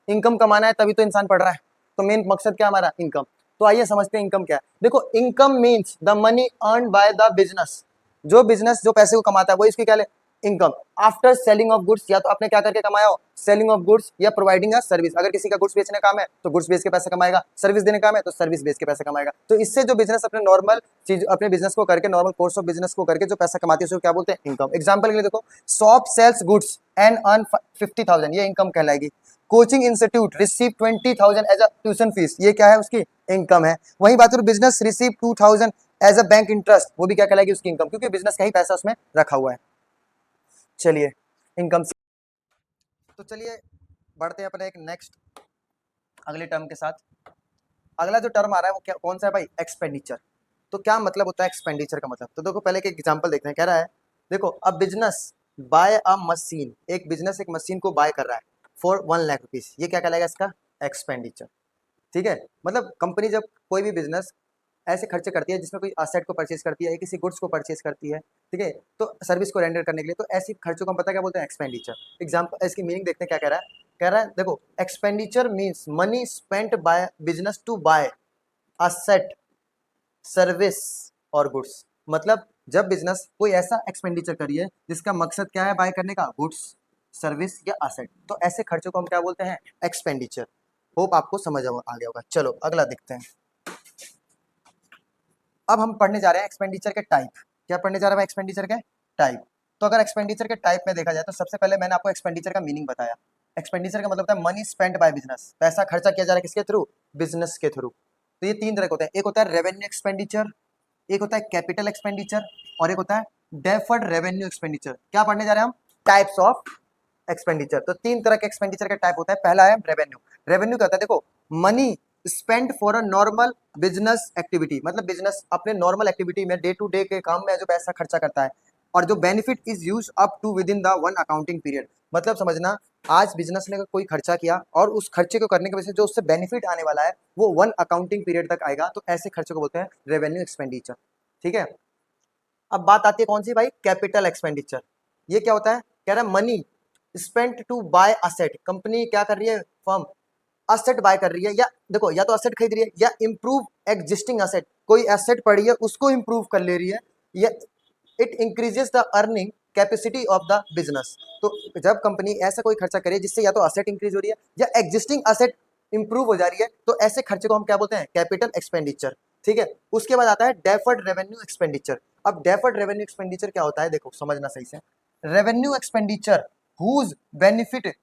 Speaker 1: इनकम कमाना है तभी तो इंसान पढ़ रहा है, तो मेन मकसद क्या हमारा? इनकम। तो आइए समझते हैं इनकम क्या है। देखो, income means the money earn by the business, जो बिजनेस जो पैसे को कमाता है वो इसकी क्या ले? Income. After selling of goods, या तो आपने क्या करके कमाया हो? सेलिंग ऑफ गुड्स, या प्रोवाइडिंग अ सर्विस, अगर किसी का गुड्स बेचने का काम है तो गुड्स बेच के पैसा कमाएगा, सर्विस देने का काम है तो सर्विस बेच के पैसा कमाएगा। तो इससे जो बिजनेस अपने नॉर्मल चीज, अपने बिजनेस को करके, नॉर्मल कोर्स ऑफ बिजनेस को करके जो पैसा कमाती है उसको क्या बोलते हैं? इनकम। एग्जाम्पल के लिए देखो, shop sells goods and earn 50,000, ये इनकम कहलाएगी। Coaching institute receive 20,000 as a tuition fees, ये क्या है? उसकी इनकम है। वही बात करूं, business receive 2,000 as a bank interest, वो भी क्या कहलाएगी? उसकी इनकम, क्योंकि बिजनेस का ही पैसा उसमें रखा हुआ है। चलिए इनकम से, तो चलिए बढ़ते हैं अपने एक नेक्स्ट अगले टर्म के साथ। अगला जो टर्म आ रहा है वो क्या, कौन सा है भाई? एक्सपेंडिचर। तो क्या मतलब होता है एक्सपेंडिचर का? मतलब तो देखो पहले एक एग्जांपल देखते हैं। कह रहा है देखो, अब बिजनेस बाय अ मशीन, एक बिजनेस एक मशीन को बाय कर रहा है फॉर 1 लाख रुपीज, ये क्या कहलाएगा? इसका एक्सपेंडिचर, ठीक है। मतलब कंपनी जब कोई भी बिजनेस ऐसे खर्चे करती है जिसमें कोई असेट को परचेज करती है, किसी गुड्स को परचेज करती है, ठीक है, तो सर्विस को रेंडर करने के लिए, तो ऐसी खर्चों को हम पता क्या बोलते हैं? एक्सपेंडिचर। एग्जाम्पल, इसकी मीनिंग देखते हैं क्या कह रहा है। कह रहा है देखो, expenditure means money spent by business to buy asset, service और गुड्स। मतलब जब बिजनेस कोई ऐसा एक्सपेंडिचर करिए जिसका मकसद क्या है? बाय करने का, गुड्स, सर्विस या असेट, तो ऐसे खर्चों को हम क्या बोलते हैं? एक्सपेंडिचर। होप आपको समझ आ गया होगा। चलो अगला देखते हैं। अब हम पढ़ने जा रहे हैं एक्सपेंडिचर के टाइप। क्या पढ़ने जा रहे हैं? एक्सपेंडिचर के टाइप। तो अगर एक्सपेंडिचर के टाइप में देखा जाए तो सबसे पहले मैंने आपको एक्सपेंडिचर का मीनिंग बताया। एक्सपेंडिचर का मतलब होता है मनी स्पेंट बाय बिजनेस, पैसा खर्चा किया जा रहा है किसके थ्रू? बिजनेस के थ्रू। तो ये 3 तरह के होते हैं, एक होता है रेवेन्यू एक्सपेंडिचर, एक होता है कैपिटल एक्सपेंडिचर, और एक होता है डेफर्ड रेवेन्यू एक्सपेंडिचर। क्या पढ़ने जा रहे हैं हम? Types of expenditure. तो 3 तरह के एक्सपेंडिचर का टाइप होता है। पहला है रेवेन्यू। रेवेन्यू क्या होता है? देखो, money spend for a normal business activity, मतलब बिजनेस अपने नॉर्मल एक्टिविटी में, डे टू डे के काम में जो पैसा खर्चा करता है, और जो benefit is use up to within the one accounting period, मतलब समझना, आज बिजनेस ने कोई खर्चा किया और उस खर्चे को करने की वजह से जो उससे बेनिफिट आने वाला है वो 1 अकाउंटिंग पीरियड तक आएगा, तो ऐसे खर्चे को बोलते हैं रेवेन्यू एक्सपेंडिचर। ठीक है, अब बात आती है कौन सी भाई, कैपिटल एक्सपेंडिचर। ये क्या होता है, कह रहा है money spent to buy asset. Company क्या कर रही है, फर्म असेट बाय कर रही है, या देखो या तो असेट खरीद रही है या इंप्रूव एग्जिस्टिंग असेट, कोई एसेट पड़ी है उसको इंप्रूव कर ले रही है, या it increases the earning capacity of the business. तो जब कंपनी ऐसा कोई खर्चा करे जिससे या तो असेट इंक्रीज हो रही है या एग्जिस्टिंग असेट इंप्रूव हो जा रही है, तो ऐसे खर्चे को हम क्या बोलते हैं, कैपिटल एक्सपेंडिचर। ठीक है, उसके बाद आता है डेफर्ड रेवेन्यू एक्सपेंडिचर। अब डेफर्ड रेवेन्यू एक्सपेंडिचर क्या होता है, देखो समझना सही से, revenue expenditure whose benefit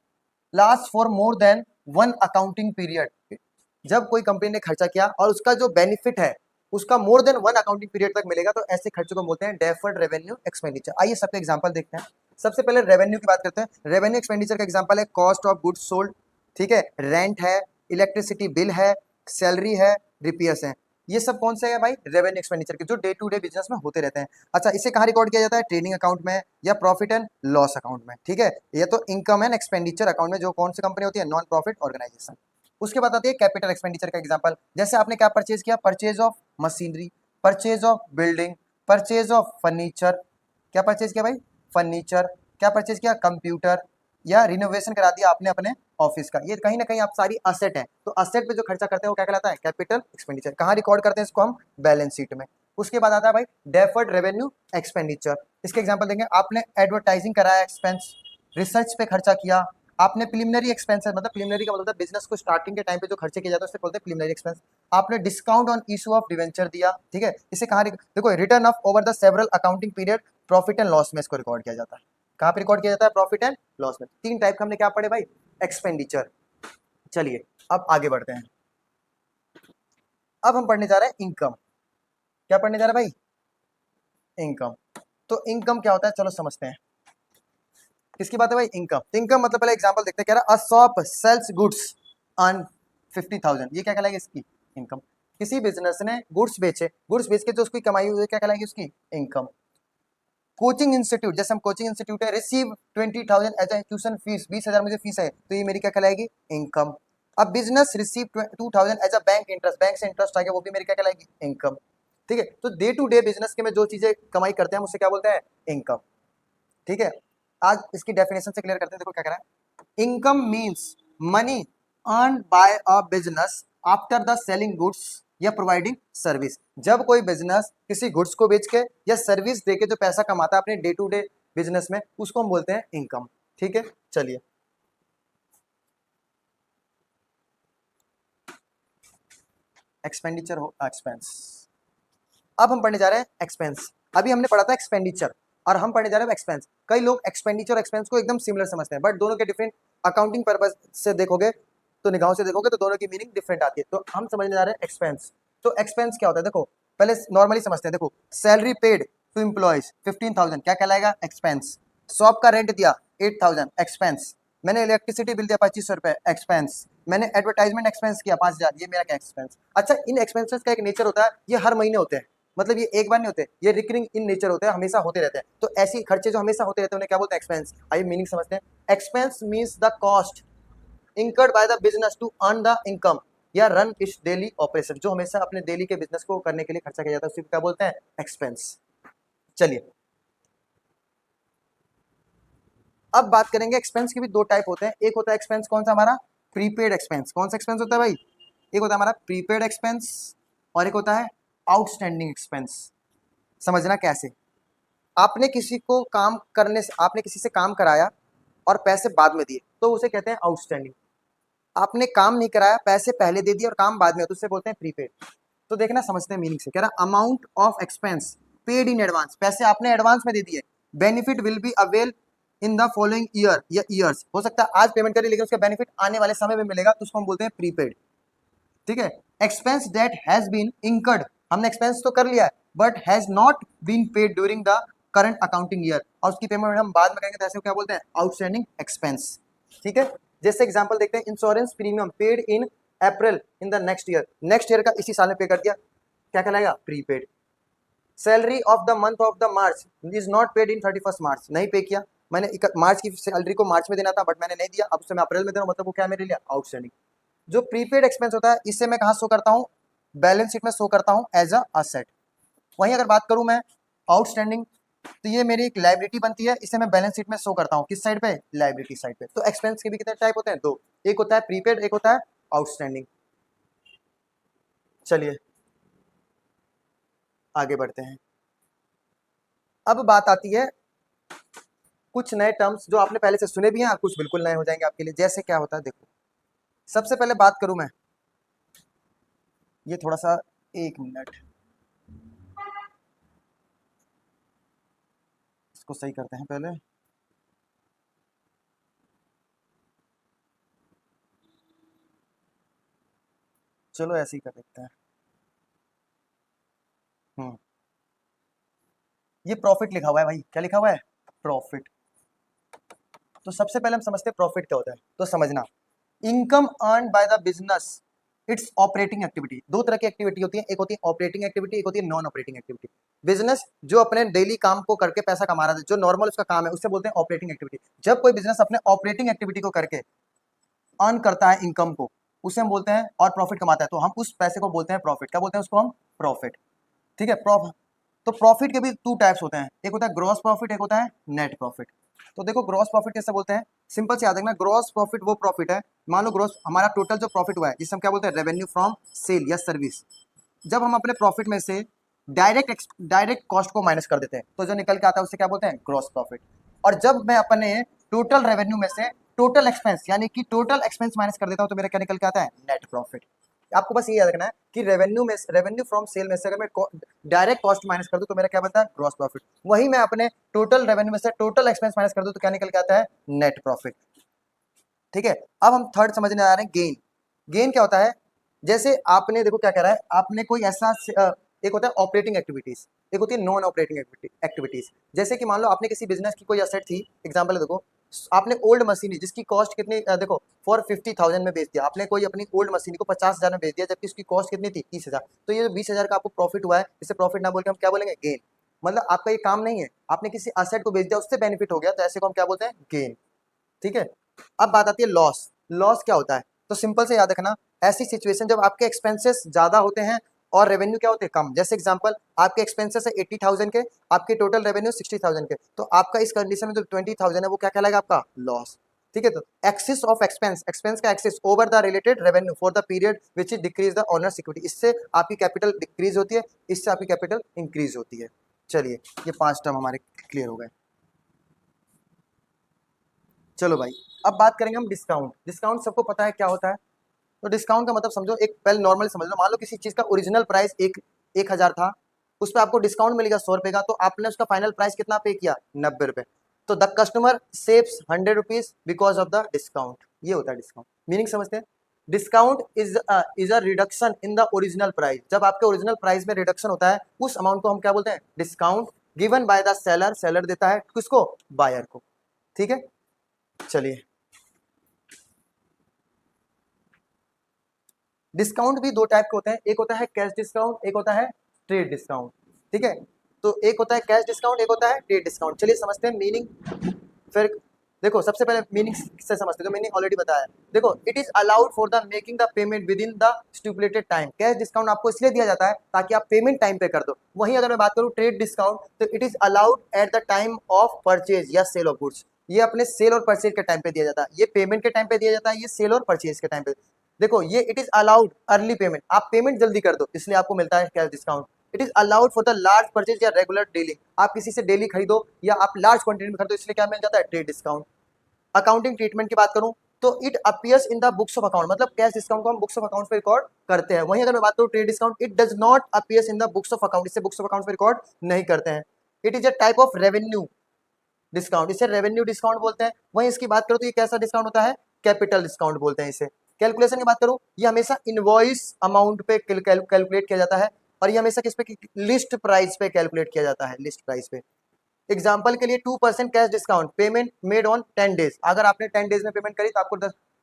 Speaker 1: last for more than 1 accounting period. जब कोई कंपनी ने खर्चा किया और उसका जो बेनिफिट है उसका मोर देन 1 अकाउंटिंग पीरियड तक मिलेगा, तो ऐसे खर्चे को बोलते हैं डेफर्ड रेवेन्यू एक्सपेंडिचर। आइए सबके एग्जांपल देखते हैं। सबसे पहले रेवेन्यू की बात करते हैं। रेवेन्यू एक्सपेंडिचर का एग्जांपल है कॉस्ट ऑफ गुड्स सोल्ड, ठीक है, रेंट है, इलेक्ट्रिसिटी बिल है, सैलरी है, रिपेयर्स है। ये सब कौन से है भाई, रेवेन्यू एक्सपेंडिचर के, जो डे टू डे बिजनेस में होते रहते हैं। अच्छा, इसे कहाँ रिकॉर्ड किया जाता है, ट्रेडिंग अकाउंट में या प्रॉफिट एंड लॉस अकाउंट में। ठीक है, ये तो इनकम एंड एक्सपेंडिचर अकाउंट में, जो कौन सी कंपनी होती है, नॉन प्रॉफिट ऑर्गेनाइजेशन। उसके बाद आती है कैपिटल एक्सपेंडिचर का एग्जांपल, जैसे आपने क्या परचेज किया, purchase of machinery, purchase of building, purchase of furniture. क्या परचेज किया भाई, फर्नीचर। क्या परचेज किया, कंप्यूटर, या रिनोवेशन करा दिया आपने अपने ऑफिस का। ये कहीं ना कहीं आप सारी असेट है, तो असेट पे जो खर्चा करते हैं वो क्या कहलाता है, कैपिटल एक्सपेंडिचर। कहाँ रिकॉर्ड करते हैं इसको हम, बैलेंस शीट में। उसके बाद आता है भाई डेफर्ड रेवेन्यू एक्सपेंडिचर। इसके एग्जांपल देंगे, आपने एडवर्टाइजिंग कराया एक्सपेंस, रिसर्च पे खर्चा किया, आपने प्रिलिमिनरी एक्सपेंसेस, मतलब प्रिलिमिनरी का मतलब है बिजनेस को स्टार्टिंग के टाइम पे जो खर्चे किए जाते हैं उससे बोलते हैं प्रिलिमिनरी एक्सपेंस। आपने discount on issue of debenture दिया, ठीक है, इसे कहाँ देखो, return of over the several accounting period, profit and loss में इसको रिकॉर्ड किया जाता है। कहाँ पे रिकॉर्ड किया जाता है, प्रॉफिट एंड लॉस में। 3 टाइप का हमने क्या पढ़े भाई, एक्सपेंडिचर। चलिए अब आगे बढ़ते हैं। अब हम पढ़ने जा रहे हैं इनकम। क्या पढ़ने जा रहे हैं भाई, इनकम। तो इनकम क्या होता है, चलो समझते हैं। किसकी बात है भाई, इनकम। तो इनकम मतलब पहले एग्जांपल देखते हैं, कह रहा अ शॉप सेल्स गुड्स ऑन 50,000, ये क्या कहलाएगी इसकी, इनकम। किसी बिजनेस ने गुड्स बेचे, गुड्स बेच के जो उसकी कमाई हुई है क्या कहलाएगी उसकी, इनकम। कोचिंग इंस्टीट्यूट, जैसे हम कोचिंग इंस्टीट्यूट है, receive 20,000 as a tuition fees, 20,000 मुझे फीस है, तो ये मेरी क्या कहलाएगी, इनकम। अब business receive 2,000 as a bank interest, bank से इंटरेस्ट आ गया, वो भी मेरी क्या कहलाएगी, इनकम। ठीक है, तो डे टू डे बिजनेस के में जो चीजें कमाई करते हैं हम उससे क्या बोलते हैं, इनकम। ठीक है, आज इसकी डेफिनेशन से क्लियर करते हैं। देखो क्या कह रहा है, income means money earn by a business after the selling goods या प्रोवाइडिंग सर्विस। जब कोई बिजनेस किसी गुड्स को बेच के या सर्विस देके जो पैसा कमाता है अपने डे टू डे बिजनेस में, उसको हम बोलते हैं इनकम। ठीक है, चलिए एक्सपेंडिचर हो एक्सपेंस। अब हम पढ़ने जा रहे हैं एक्सपेंस। अभी हमने पढ़ा था एक्सपेंडिचर और हम पढ़ने जा रहे हैं एक्सपेंस। कई लोग एक्सपेंडिचर और एक्सपेंस को एकदम सिमिलर समझते हैं, बट दोनों के डिफरेंट, अकाउंटिंग पर्पज से देखोगे तो निगाहों से देखोगे तो दोनों की मीनिंग डिफरेंट आती है। तो हम समझने जा रहे हैं एक्सपेंस। तो एक्सपेंस क्या होता है, देखो पहले नॉर्मली समझते हैं। देखो सैलरी पेड टू एम्प्लॉयज 15,000 क्या कहलाएगा, एक्सपेंस। शॉप का रेंट दिया 8,000, एक्सपेंस। मैंने इलेक्ट्रिसिटी बिल दिया 2500 रुपए, एक्सपेंस। मैंने एडवर्टाइजमेंट एक्सपेंस किया 5,000, ये मेरा क्या एक्सपेंस। अच्छा, इन एक्सपेंसेस का एक नेचर होता है, ये हर महीने होते हैं, मतलब ये एक बार नहीं होते, ये रिकरिंग इन नेचर होते हैं, हमेशा होते रहते हैं। तो ऐसी खर्चे जो हमेशा होते रहते हैं उन्हें क्या बोलते हैं, एक्सपेंस। आइए मीनिंग समझते हैं। Expense means the cost incurred by the business to earn the income या रन इट्स डेली ऑपरेशन, जो हमेशा अपने डेली के बिजनेस को करने के लिए खर्चा किया जाता है, उसी को क्या बोलते हैं, एक्सपेंस। चलिए अब बात करेंगे, एक्सपेंस के भी 2 टाइप होते हैं। एक होता है एक्सपेंस कौन सा हमारा, प्रीपेड एक्सपेंस। कौन सा एक्सपेंस होता है भाई, एक होता है हमारा प्रीपेड एक्सपेंस और एक होता है आउटस्टैंडिंग एक्सपेंस। समझना कैसे, आपने किसी को काम करने से, आपने किसी से काम कराया और पैसे बाद में दिए तो उसे कहते हैं आउटस्टैंडिंग। आपने काम नहीं कराया, पैसे पहले दे दिए और काम बाद में, तो उससे बोलते हैं प्रीपेड। तो देखना समझते हैं मीनिंग से, कह रहा amount of expense paid in advance, पैसे आपने एडवांस में दे दिए। Benefit will be avail in the following year या ईयर्स, हो सकता है आज पेमेंट करिए लेकिन उसका बेनिफिट आने वाले समय में मिलेगा, तो उसको हम बोलते हैं प्रीपेड। ठीक है, expense that has been incurred, हमने एक्सपेंस तो कर लिया है but has not been paid during the current accounting year, और उसकी पेमेंट हम बाद में करेंगे, तो ऐसे क्या बोलते हैं, आउटस्टैंडिंग एक्सपेंस। ठीक है, जैसे एग्जांपल देखते हैं, insurance premium paid in April in the next year, next year का इसी साल में पे कर दिया, क्या कहलाएगा, prepaid. Salary of the month of the March is not paid in 31 मार्च, नहीं पे किया, मैंने मार्च की सैलरी को मार्च में देना था बट मैंने नहीं दिया, अब उससे मैं अप्रैल में दे रहा हूँ, मतलब वो क्या है मेरे लिए आउटस्टैंडिंग। जो प्रीपेड एक्सपेंस होता है इससे मैं कहाँ शो करता हूँ, बैलेंस शीट में शो करता हूँ एज अ असेट। वहीं अगर बात करूँ मैं आउटस्टैंडिंग, तो ये मेरी एक लाइबिलिटी बनती है, इसे मैं बैलेंस शीट में शो करता हूँ किस साइड पे, लाइबिलिटी साइड पे। तो एक्सपेंस के भी कितने टाइप होते हैं, दो, एक होता है प्रीपेड, एक होता है आउटस्टैंडिंग। चलिए आगे बढ़ते हैं। अब बात आती है कुछ नए टर्म्स जो आपने पहले से सुने भी हैं, कुछ बिल्कुल नए हो जाएंगे आपके लिए। जैसे क्या होता है देखो, सबसे पहले बात करूं मैं, ये थोड़ा सा, एक मिनट इसको सही करते हैं पहले। चलो ऐसे ही कर देते हैं। हम्म, ये प्रॉफिट लिखा हुआ है भाई, क्या लिखा हुआ है, प्रॉफिट। तो सबसे पहले हम समझते हैं प्रॉफिट क्या होता है। तो समझना, income earn by the business it's operating activity. दो तरह की एक्टिविटी होती है, एक होती है ऑपरेटिंग एक्टिविटी, एक होती है नॉन ऑपरेटिंग एक्टिविटी। बिजनेस जो अपने डेली काम को करके पैसा कमा रहा है, जो नॉर्मल उसका काम है, उससे बोलते हैं ऑपरेटिंग एक्टिविटी। जब कोई बिजनेस अपने ऑपरेटिंग एक्टिविटी को करके अर्न करता है इनकम को, उसे हम बोलते हैं, और प्रॉफिट कमाता है, तो हम उस पैसे को बोलते हैं प्रॉफिट। क्या बोलते हैं उसको हम, प्रॉफिट। ठीक है, प्रॉफिट। तो प्रॉफिट के भी टू टाइप्स होते हैं, एक होता है ग्रॉस प्रॉफिट, एक होता है नेट प्रॉफिट। तो देखो ग्रॉस प्रॉफिट कैसे बोलते हैं, सिंपल से याद रखना, ग्रॉस प्रॉफिट वो प्रॉफिट है, मान लो ग्रॉस हमारा टोटल जो प्रॉफिट हुआ है, जिसे हम क्या बोलते हैं, रेवेन्यू फ्रॉम सेल या सर्विस। जब हम अपने प्रॉफिट में से डायरेक्ट कॉस्ट को माइनस कर देते हैं, तो जो निकल के आता है उससे क्या बोलते हैं, ग्रॉस प्रॉफिट। और जब मैं अपने टोटल रेवेन्यू में से टोटल एक्सपेंस यानी कि टोटल एक्सपेंस माइनस कर देता हूं, तो मेरा क्या निकल के आता है, नेट प्रॉफिट। आपको बस ये याद रखना है कि रेवेन्यू फ्रॉम सेल में से अगर मैं डायरेक्ट कॉस्ट माइनस कर दूं तो मेरा क्या बनता है, ग्रॉस प्रॉफिट। वही मैं अपने टोटल रेवेन्यू में से टोटल एक्सपेंस माइनस कर दूं तो क्या निकल के आता है, नेट प्रॉफिट। ठीक है, अब हम थर्ड समझने आ रहे हैं, गेन। गेन क्या होता है, जैसे आपने देखो क्या कह रहा है, आपने कोई ऐसा एक होता है ऑपरेटिंग एक्टिविटीज, एक होती है नॉन ऑपरेटिंग एक्टिविटीज। जैसे कि मान लो आपने किसी बिजनेस की कोई असेट थी, एग्जांपल है देखो, आपने ओल्ड मशीन जिसकी कॉस्ट कितनी, देखो फॉर 50,000 में बेच दिया आपने, कोई अपनी ओल्ड मशीन को 50,000 में बेच दिया, जबकि उसकी कॉस्ट कितनी थी, 30,000। तो ये जो 20,000 का आपको प्रॉफिट हुआ है, इसे प्रॉफिट ना बोल के हम क्या बोलेंगे, गेन। मतलब आपका ये काम नहीं है, आपने किसी असेट को बेच दिया, उससे बेनिफिट हो गया, तो ऐसे को हम क्या बोलते हैं, गेन। ठीक है, अब बात आती है लॉस। लॉस क्या होता है, तो सिंपल से याद रखना, ऐसी सिचुएशन जब आपके एक्सपेंसेस ज्यादा होते हैं और रेवेन्यू क्या होते हैं, कम। जैसे एग्जांपल, आपके एक्सपेंसेस है 80,000 के, आपके टोटल रेवेन्यू 60,000 के, तो आपका इस कंडीशन में जो 20,000 है वो क्या कहलाएगा, आपका लॉस। ठीक है, तो एक्सिस ऑफ एक्सपेंस, एक्सपेंस का axis over the related revenue for the period which is decrease the owners equity, इससे आपकी कैपिटल डिक्रीज होती है, इससे आपकी कैपिटल इंक्रीज होती है। चलिए, ये 5 टर्म हमारे क्लियर हो गए। चलो भाई, अब बात करेंगे हम डिस्काउंट। डिस्काउंट सबको पता है क्या होता है। तो डिस्काउंट का मतलब समझो, एक पहले नॉर्मल समझ लो, मान लो किसी चीज का ओरिजिनल प्राइस 1,000 था, उस पर आपको डिस्काउंट मिलेगा 100 रुपए का, तो आपने उसका फाइनल प्राइस कितना पे किया, 90 रुपए। तो the customer saves 100 rupees because of the discount. ये होता है डिस्काउंट, मीनिंग समझते हैं। Discount is a reduction in the original price. जब आपके ओरिजिनल प्राइस में रिडक्शन होता है, उस अमाउंट को हम क्या बोलते हैं, discount. Given by the seller, seller देता है किसको, बायर को। ठीक है, चलिए। डिस्काउंट भी दो टाइप के होते हैं, एक होता है कैश डिस्काउंट, एक होता है ट्रेड डिस्काउंट। ठीक है, तो एक होता है कैश डिस्काउंट, एक होता है ट्रेड डिस्काउंट। चलिए समझते हैं मीनिंग। फिर देखो, सबसे पहले मीनिंग से समझते हैं, जो मीनिंग ऑलरेडी बताया है। देखो, it is allowed for the making the payment with in the stipulated time. Cash discount आपको इसलिए दिया जाता है ताकि आप पेमेंट टाइम पे कर दो। वहीं अगर मैं बात करूं ट्रेड डिस्काउंट, तो it is allowed at the time of purchase या सेल ऑफ गुड्स। ये अपने सेल और परचेज के टाइम पे दिया जाता है, ये पेमेंट के टाइम पे दिया जाता है, ये सेल और परचेज के टाइम पे। देखो, ये it is allowed early payment, आप पेमेंट जल्दी कर दो इसलिए आपको मिलता है cash discount. It is allowed for the large purchase या रेगुलर डीलिंग, आप किसी से डेली खरीदो या आप लार्ज क्वांटिटी में खरीदो, इसलिए क्या मिल जाता है, ट्रेड डिस्काउंट। अकाउंटिंग ट्रीटमेंट की बात करूं, तो it appears in the books of account, मतलब कैश डिस्काउंट को हम बुक्स ऑफ अकाउंट पे रिकॉर्ड करते हैं। वहीं अगर मैं बात करूं trade discount, it does not appears in the books of account, इसे बुक्स ऑफ अकाउंट पे रिकॉर्ड नहीं करते हैं। It is a type of revenue discount, इसे रेवेन्यू डिस्काउंट बोलते हैं। वहीं इसकी बात करो तो ये कैसा डिस्काउंट होता है, कैपिटल डिस्काउंट बोलते हैं इसे। कैलकुलेशन की बात करूं, ये हमेशा इनवॉइस अमाउंट पे कैलकुलेट किया जाता है, और ये हमेशा किस पे, लिस्ट प्राइस पे कैलकुलेट किया जाता है, लिस्ट प्राइस पे। एग्जाम्पल के लिए 2% cash discount payment made on 10 days, अगर आपने 10 डेज में पेमेंट करी तो आपको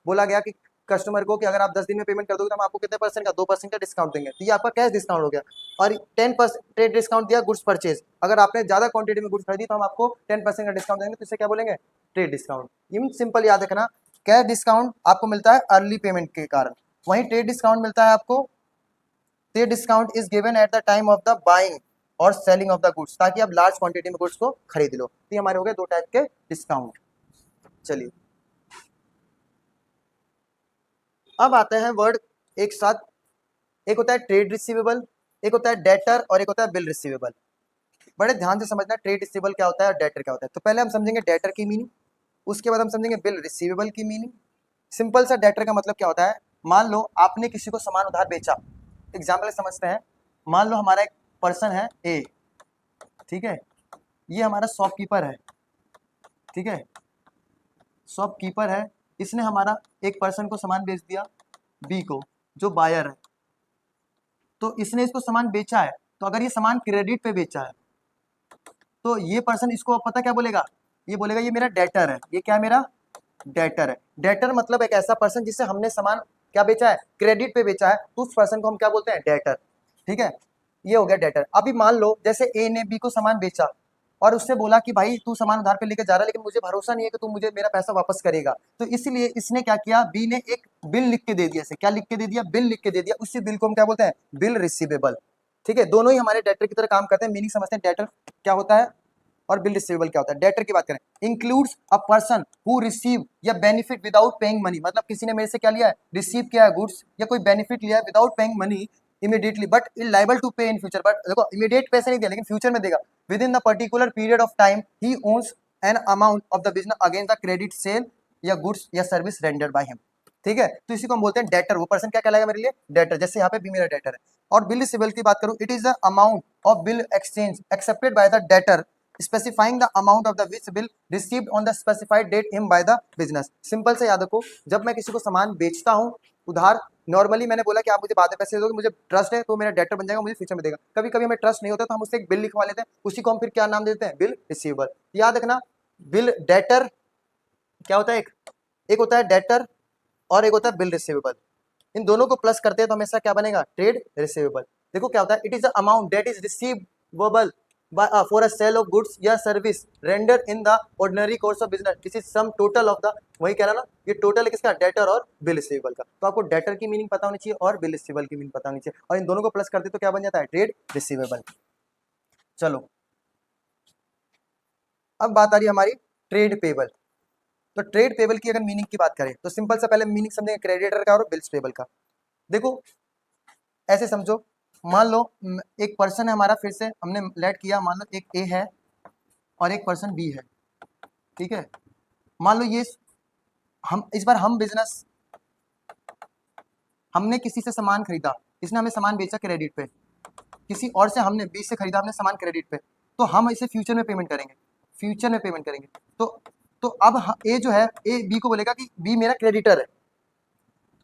Speaker 1: बोला गया कि कस्टमर को कि अगर आप 10 दिन में पेमेंट कर दोगे तो हम आपको कितने परसेंट का 2% का डिस्काउंट देंगे, तो ये आपका कैश डिस्काउंट हो गया। और 10% ट्रेड डिस्काउंट दिया गुड्स परचेज, अगर आपने ज्यादा क्वांटिटी में गुड्स खरीदी तो हम आपको 10% का डिस्काउंट देंगे, तो इसे क्या बोलेंगे, ट्रेड डिस्काउंट। ये सिंपल याद रखना, कैश डिस्काउंट आपको मिलता है अर्ली पेमेंट के कारण, वहीं ट्रेड डिस्काउंट मिलता है आपको, trade discount is given at the time of the buying और सेलिंग ऑफ द गुड्स, ताकि आप लार्ज क्वांटिटी में गुड्स को खरीद लो। तो ये हमारे हो गए दो टाइप के डिस्काउंट। चलिए अब आते हैं वर्ड एक साथ, एक होता है ट्रेड रिसीवेबल, एक होता है डेटर और एक होता है बिल रिसीवेबल। बड़े ध्यान से समझना ट्रेड रिसीवेबल क्या होता है और डेटर क्या होता है। तो पहले हम समझेंगे डेटर की मीनिंग, उसके बाद हम समझेंगे बिल रिसीवेबल की मीनिंग। सिंपल सा डेटर का मतलब क्या होता है, मान लो आपने किसी को सामान उधार बेचा, एग्जाम्पल समझते हैं, मान लो हमारा एक पर्सन है ए, ठीक है, ये हमारा शॉपकीपर है, ठीक है, शॉपकीपर है, इसने हमारा एक पर्सन को सामान बेच दिया बी को, जो बायर है, तो इसने इसको सामान बेचा है, तो अगर ये सामान क्रेडिट पे बेचा है तो ये पर्सन इसको पता क्या बोलेगा, ये बोलेगा ये मेरा डेटर है, ये क्या है, मेरा डेटर है। डेटर मतलब एक ऐसा पर्सन जिससे हमने सामान क्या बेचा है, क्रेडिट पे बेचा है, तो उस पर्सन को हम क्या बोलते हैं, डेटर, ठीक है, ये हो गया डेटर। अभी मान लो जैसे ए ने बी को सामान बेचा और उससे बोला कि भाई तू सामान उधार पे लेके जा रहा है लेकिन मुझे भरोसा नहीं है कि तू मुझे मेरा पैसा वापस करेगा, तो इसलिए इसने क्या किया, बी ने एक बिल लिख के दे दिया, इसे क्या लिख के दे दिया, बिल लिख के दे दिया, उसी बिल को हम क्या बोलते हैं, बिल रिसीवेबल, ठीक है। दोनों ही हमारे डेटर की तरह काम करते हैं, मीनिंग समझते हैं डेटर क्या होता है और बिल रिसीवेबल क्या होता है। डेटर की बात करें, includes a person who receive या बेनिफिट विदाउट पेइंग मनी, मतलब किसी ने मेरे से क्या लिया है, रिसीव किया है गुड्स या कोई बेनिफिट लिया है without paying money immediately but is liable to pay in future, but देखो इमीडिएट पैसे नहीं दिया लेकिन फ्यूचर में देगा, within the particular period of time he owns an amount of the business against the credit sale या goods या service rendered by him, ठीक है। तो इसी को हम बोलते हैं डेटर, वो पर्सन क्या कहलाएगा मेरे लिए, डेटर, जैसे यहाँ पे भी मेरा डेटर है। और बिल रिसीवेबल की बात करूं, it is the amount of bill exchange accepted by the debtor specifying the amount of the which bill received on the specified date him by the business। Simple से याद रखो, जब मैं किसी को सामान बेचता हूँ उधार, नॉर्मली मैंने बोला कि आप मुझे बाद में पैसे दे दोगे, मुझे ट्रस्ट है तो मेरा डेटर बन जाएगा, मुझे फ्यूचर में देगा। कभी कभी हमें ट्रस्ट नहीं होता तो हम उससे एक बिल लिखवा लेते हैं, उसी को हम फिर क्या नाम देते हैं, बिल रिसीवेबल। याद रखना बिल डेटर क्या होता है, एक होता है डेटर और एक होता है बिल रिसीवेबल, इन दोनों को प्लस करते हैं तो हमेशा क्या बनेगा, ट्रेड रिसीवेबल। देखो क्या होता है, it is the amount that is receivable for a sale of goods या service render in the ordinary course of business, this is sum total of the, वही कह रहा ना, ये टोटल है किसका, डेटर और बिल रिसीवेबल का। तो आपको डेटर की मीनिंग पता होनी चाहिए और बिल रिसीवेबल की मीनिंग पता होनी चाहिए, और इन दोनों को प्लस करते तो क्या बन जाता है, ट्रेड रिसीवेबल। चलो अब बात आ रही है हमारी ट्रेड पेबल। तो ट्रेड पेबल की अगर मीनिंग की बात करें तो सिंपल सा पहले मीनिंग समझेंगे क्रेडिटर का और बिल्स पेबल का। देखो ऐसे समझो, मान लो एक पर्सन है हमारा, फिर से हमने लेट किया, मान लो एक ए है और एक पर्सन बी है, ठीक है। मान लो ये हम इस बार हम बिजनेस, हमने किसी से सामान खरीदा, इसने हमें सामान बेचा क्रेडिट पे, किसी और से हमने बी से खरीदा हमने सामान क्रेडिट पे, तो हम इसे फ्यूचर में पेमेंट करेंगे, फ्यूचर में पेमेंट करेंगे। तो अब ए जो है, ए बी को बोलेगा कि बी मेरा क्रेडिटर है,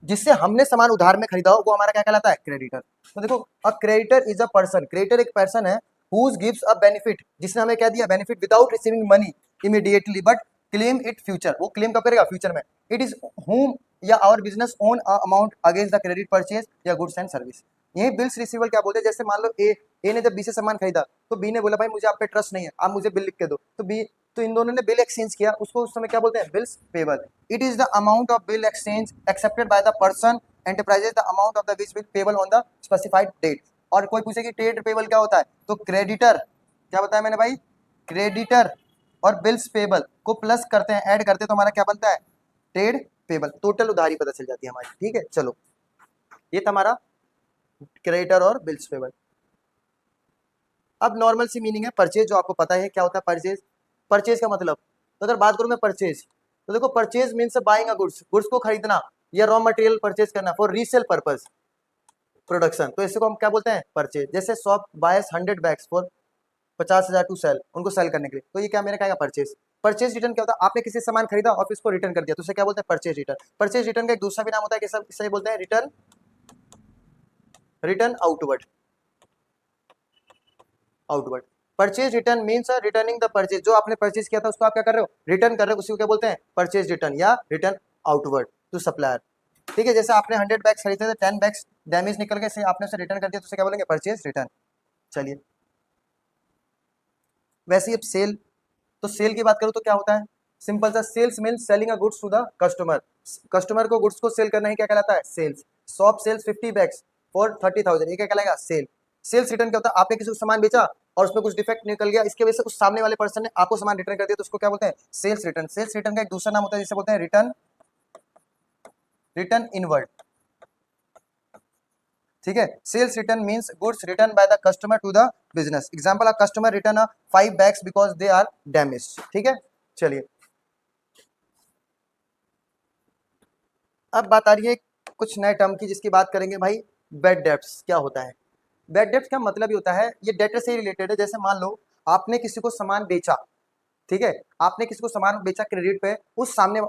Speaker 1: जिससे हमने सामान उधार में खरीदा हो वो हमारा क्या कहलाता है, क्रेडिटर। तो देखो a creditor is a person, creditor एक पर्सन है हुज गिव्स अ बेनिफिट, जिसने हमें क्या दिया, benefit without receiving money immediately but claim it future, वो क्लेम कब करेगा, फ्यूचर में। इट इज होम या our business own amount against the credit purchase या गुड्स एंड सर्विस। यही बिल्स रिसीवेबल क्या बोलते हैं, जैसे मान लो ए ने जब बी से सामान खरीदा तो बी ने बोला भाई मुझे आप पे ट्रस्ट नहीं है, आप मुझे बिल लिख के दो, तो बी, तो इन दोनों ने बिल एक्सचेंज किया, उसको उस समय क्या बोलते हैं, bills payable. It is the amount of bill exchange accepted by the person enterprises the amount of the which bill payable on the specified date. और कोई पूछे कि ट्रेड पेबल क्या होता है, तो क्रेडिटर, क्या बताया मैंने भाई, क्रेडिटर और बिल्स पेबल को प्लस करते हैं, ऐड करते हैं तो हमारा क्या बनता है, ट्रेड पेबल, टोटल उधारी पता चल जाती है हमारी, ठीक है। चलो ये था हमारा क्रेडिटर और बिल्स पेबल। अब नॉर्मल सी मीनिंग है परचेज, जो आपको पता है क्या होता है परचेज। परचेज का मतलब, तो अगर बात करूं मैं परचेज, तो देखो purchase means buying a goods, goods को खरीदना या रॉ मटेरियल परचेज करना फॉर रीसेल पर्पज प्रोडक्शन, तो इसको हम क्या बोलते हैं, परचेज। जैसे shop buys 100 bags for 50,000 to sell, उनको सेल करने के लिए, तो ये क्या मेरा क्या परचेज। परचेज रिटर्न क्या होता है, आपने किसी सामान खरीदा और फिर इसको रिटर्न कर दिया, तो उसे क्या बोलते हैं, परचेज रिटर्न। परचेज रिटर्न का एक दूसरा भी नाम होता है, किसे बोलते हैं, return, return outward, outward. Purchase return means returning the purchase, जो आपने परचेज किया था उसको आप क्या कर रहे हो, रिटर्न कर रहे हो, उसी को क्या बोलते हैं, परचेज रिटर्न या रिटर्न आउटवर्ड टू सप्लायर। ठीक है, जैसे आपने 100 बैग्स खरीदे थे, 10 बैग्स डैमेज निकल गए, इसलिए आपने उसे रिटर्न कर दिया, तो उसे क्या बोलेंगे, परचेज रिटर्न। चलिए, वैसे ही अब सेल, तो सेल की बात करूं तो क्या होता है, सिंपल सा, sales means selling a goods to the customer. Customer को गुड्स को सेल करना ही क्या कहलाता है, sales. Shop sells 50 bags for 30,000, ये क्या कहलाएगा, सेल। सेल्स रिटर्न क्या होता है, आपने किसी को सामान बेचा और उसमें कुछ डिफेक्ट निकल गया, इसके वजह से उस सामने वाले पर्सन ने आपको सामान रिटर्न कर दिया, तो उसको क्या बोलते हैं, सेल्स रिटर्न। सेल्स रिटर्न का एक दूसरा नाम होता है जिसे बोलते हैं रिटर्न, रिटर्न इनवर्ड। ठीक है, sales return means goods return by the customer to the business. Example, a customer return a 5 bags because they are damaged. ठीक है, चलिए अब बात आ रही है कुछ नए टर्म की, जिसकी बात करेंगे भाई, बैड डेब्ट्स क्या होता है। बैड डेब्ट्स का मतलब ये होता है, ये डेटर से रिलेटेड है। जैसे मान लो आपने किसी को सामान बेचा, ठीक है, आपने किसी को सामान बेचा क्रेडिट पे, वो सामने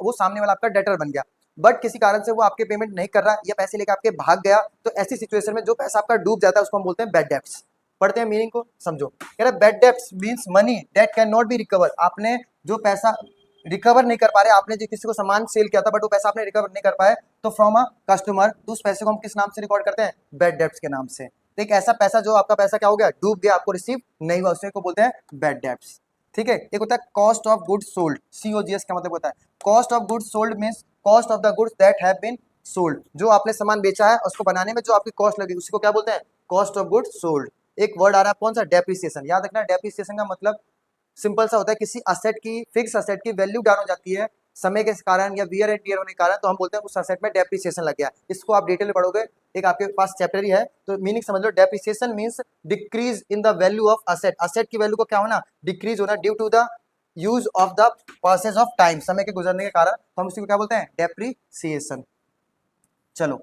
Speaker 1: वाला आपका डेटर बन गया, बट किसी कारण से वो आपके पेमेंट नहीं कर रहा या पैसे लेकर आपके भाग गया, तो ऐसी सिचुएशन में जो पैसा आपका डूब जाता है उसको हम बोलते हैं बैड डेब्ट्स। पढ़ते हैं मीनिंग को, समझो। कह रहा bad debts means money that can not B recover. आपने जो पैसा रिकवर नहीं कर पा रहे, आपने जो किसी को सामान सेल किया था बट वो पैसा आपने रिकवर नहीं कर पाए, तो फ्रॉम अ कस्टमर, तो उस पैसे को हम किस नाम से रिकॉर्ड करते हैं, बैड डेब्ट्स के नाम से। तो एक ऐसा पैसा जो आपका पैसा क्या हो गया, डूब गया, आपको रिसीव नहीं हुआ, उसे को बोलते हैं बैड डेब्ट्स। ठीक है, एक होता है cost of goods sold, COGS का मतलब होता है cost of goods sold, means cost of the goods that have been sold. जो आपने सामान बेचा है उसको बनाने में जो आपकी कॉस्ट लगी उसी को क्या बोलते हैं, कॉस्ट ऑफ गुड्स सोल्ड। एक वर्ड आ रहा है कौन सा, डेप्रिसिएशन। याद रखना, डेप्रिसिएशन का मतलब सिंपल सा होता है, किसी असेट की, फिक्स असेट की वैल्यू डाउन हो जाती है समय के कारण या वियर एंड टियर होने के कारण, तो हम बोलते हैं उस असेट में डेप्रिसिएशन लग गया। इसको आप डिटेल में पढ़ोगे, एक आपके पास चैप्टर ही है, तो मीनिंग समझ लो। Depreciation means decrease in the value of asset. Asset की वैल्यू को क्या होना, डिक्रीज होना due to the use of the process of time, समय के गुजरने के कारण, तो हम उसी को क्या बोलते हैं, डेप्रिसिएशन। चलो,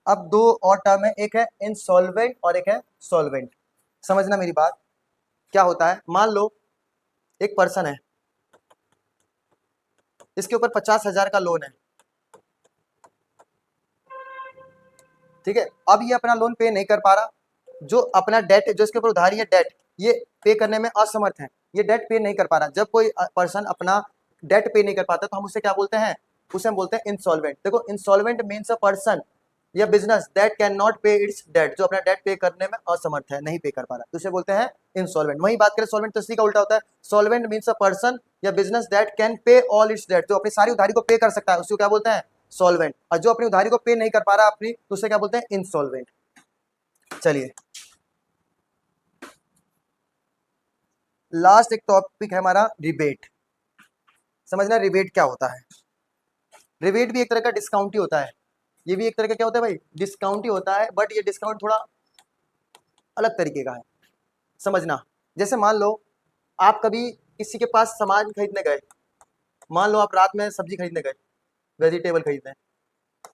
Speaker 1: अब दो और टर्म है, एक है इंसॉल्वेंट और एक है सॉल्वेंट। समझना मेरी बात, क्या होता है, मान लो एक पर्सन है, इसके ऊपर 50,000 का लोन है, ठीक है। अब ये अपना लोन पे नहीं कर पा रहा, जो अपना डेट, जो इसके ऊपर उधारी है डेट, ये पे करने में असमर्थ है, ये डेट पे नहीं कर पा रहा। जब कोई पर्सन अपना डेट पे नहीं कर पाता तो हम उसे क्या बोलते हैं, उसे हम बोलते हैं इंसॉल्वेंट। देखो, इंसॉल्वेंट मीन्स अ पर्सन या बिजनेस दैट कैन नॉट पे इट्स डेट, जो अपना डेट पे करने में असमर्थ है, नहीं पे कर पा रहा, तो उसे बोलते हैं इंसॉल्वेंट। वही बात करें सॉल्वेंट, तो इसी का उल्टा होता है, सॉल्वेंट मीन्स अ पर्सन या business that can pay all its debt, जो अपनी सारी उधारी को पे कर सकता है, उसको क्या बोलते हैं, सॉल्वेंट। और जो अपनी उधारी को पे नहीं कर पा रहा अपनी, तो उसे क्या बोलते हैं, इंसॉल्वेंट। चलिए, लास्ट एक टॉपिक है हमारा, रिबेट। समझना रिबेट क्या होता है। रिबेट भी एक तरह का डिस्काउंट ही होता है, ये भी एक तरह का क्या होता है भाई, डिस्काउंट ही होता है, बट ये डिस्काउंट थोड़ा अलग तरीके का है। समझना, जैसे मान लो आप कभी किसी के पास सामान खरीदने गए, मान लो आप रात में सब्जी खरीदने गए, वेजिटेबल खरीदने,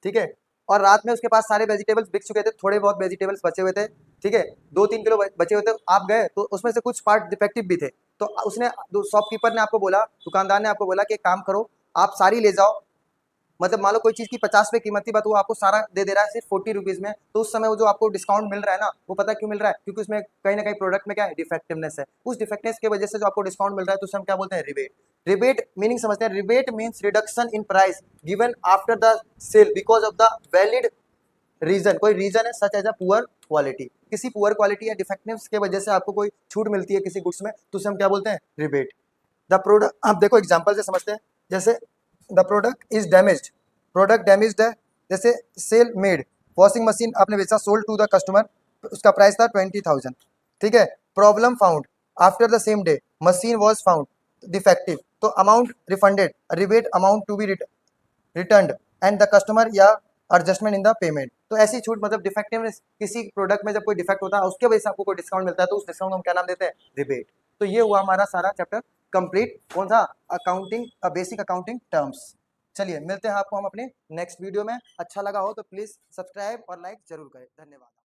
Speaker 1: ठीक है, और रात में उसके पास सारे वेजिटेबल्स बिक चुके थे, थोड़े बहुत वेजिटेबल्स बचे हुए थे, ठीक है, 2-3 किलो बचे हुए थे, आप गए तो उसमें से कुछ पार्ट डिफेक्टिव भी थे, तो उसने, शॉपकीपर ने आपको बोला, दुकानदार ने आपको बोला कि एक काम करो, आप सारी ले जाओ, मतलब मान लो कोई चीज की 50 रुपए कीमत थी, बट वो आपको सारा दे दे रहा है सिर्फ 40 रुपीज में, तो उस समय वो जो आपको डिस्काउंट मिल रहा है ना, वो पता क्यों मिल रहा है, क्योंकि उसमें कहीं ना कहीं प्रोडक्ट में क्या है, डिफेक्टिवनेस है, उस डिफेक्टनेस की वजह से जो आपको डिस्काउंट मिल रहा है, तो उसे हम क्या बोलते हैं, रिबेट। रिबेट मीनिंग समझते हैं, rebate means reduction in price given after the sale because of the valid reason, कोई रीजन है such as a poor quality, किसी पुअर क्वालिटी या डिफेक्टिव्स के वजह से आपको कोई छूट मिलती है किसी गुड्स में, तो उसे हम क्या बोलते हैं, रिबेट। द प्रोडक्ट, आप देखो एग्जांपल से समझते हैं, जैसे the product is damaged, product damaged है, जैसे सेल मेड, वॉशिंग मशीन आपने बेचा, सोल्ड टू द कस्टमर, उसका प्राइस था 20,000, ठीक है। Problem found after the same day, machine was found defective, तो amount refunded, rebate amount to be return and the customer या एडजस्टमेंट इन द पेमेंट। तो ऐसी छूट मतलब डिफेक्टिवनेस, किसी प्रोडक्ट में जब कोई डिफेक्ट होता है उसके वजह से आपको कोई डिस्काउंट मिलता है, तो उस डिस्काउंट को हम क्या नाम देते हैं, रिबेट। तो ये हुआ हमारा सारा चैप्टर कंप्लीट, कौन सा, अकाउंटिंग, बेसिक अकाउंटिंग टर्म्स। चलिए, मिलते हैं आपको हम अपने नेक्स्ट वीडियो में। अच्छा लगा हो तो प्लीज सब्सक्राइब और लाइक जरूर करें। धन्यवाद।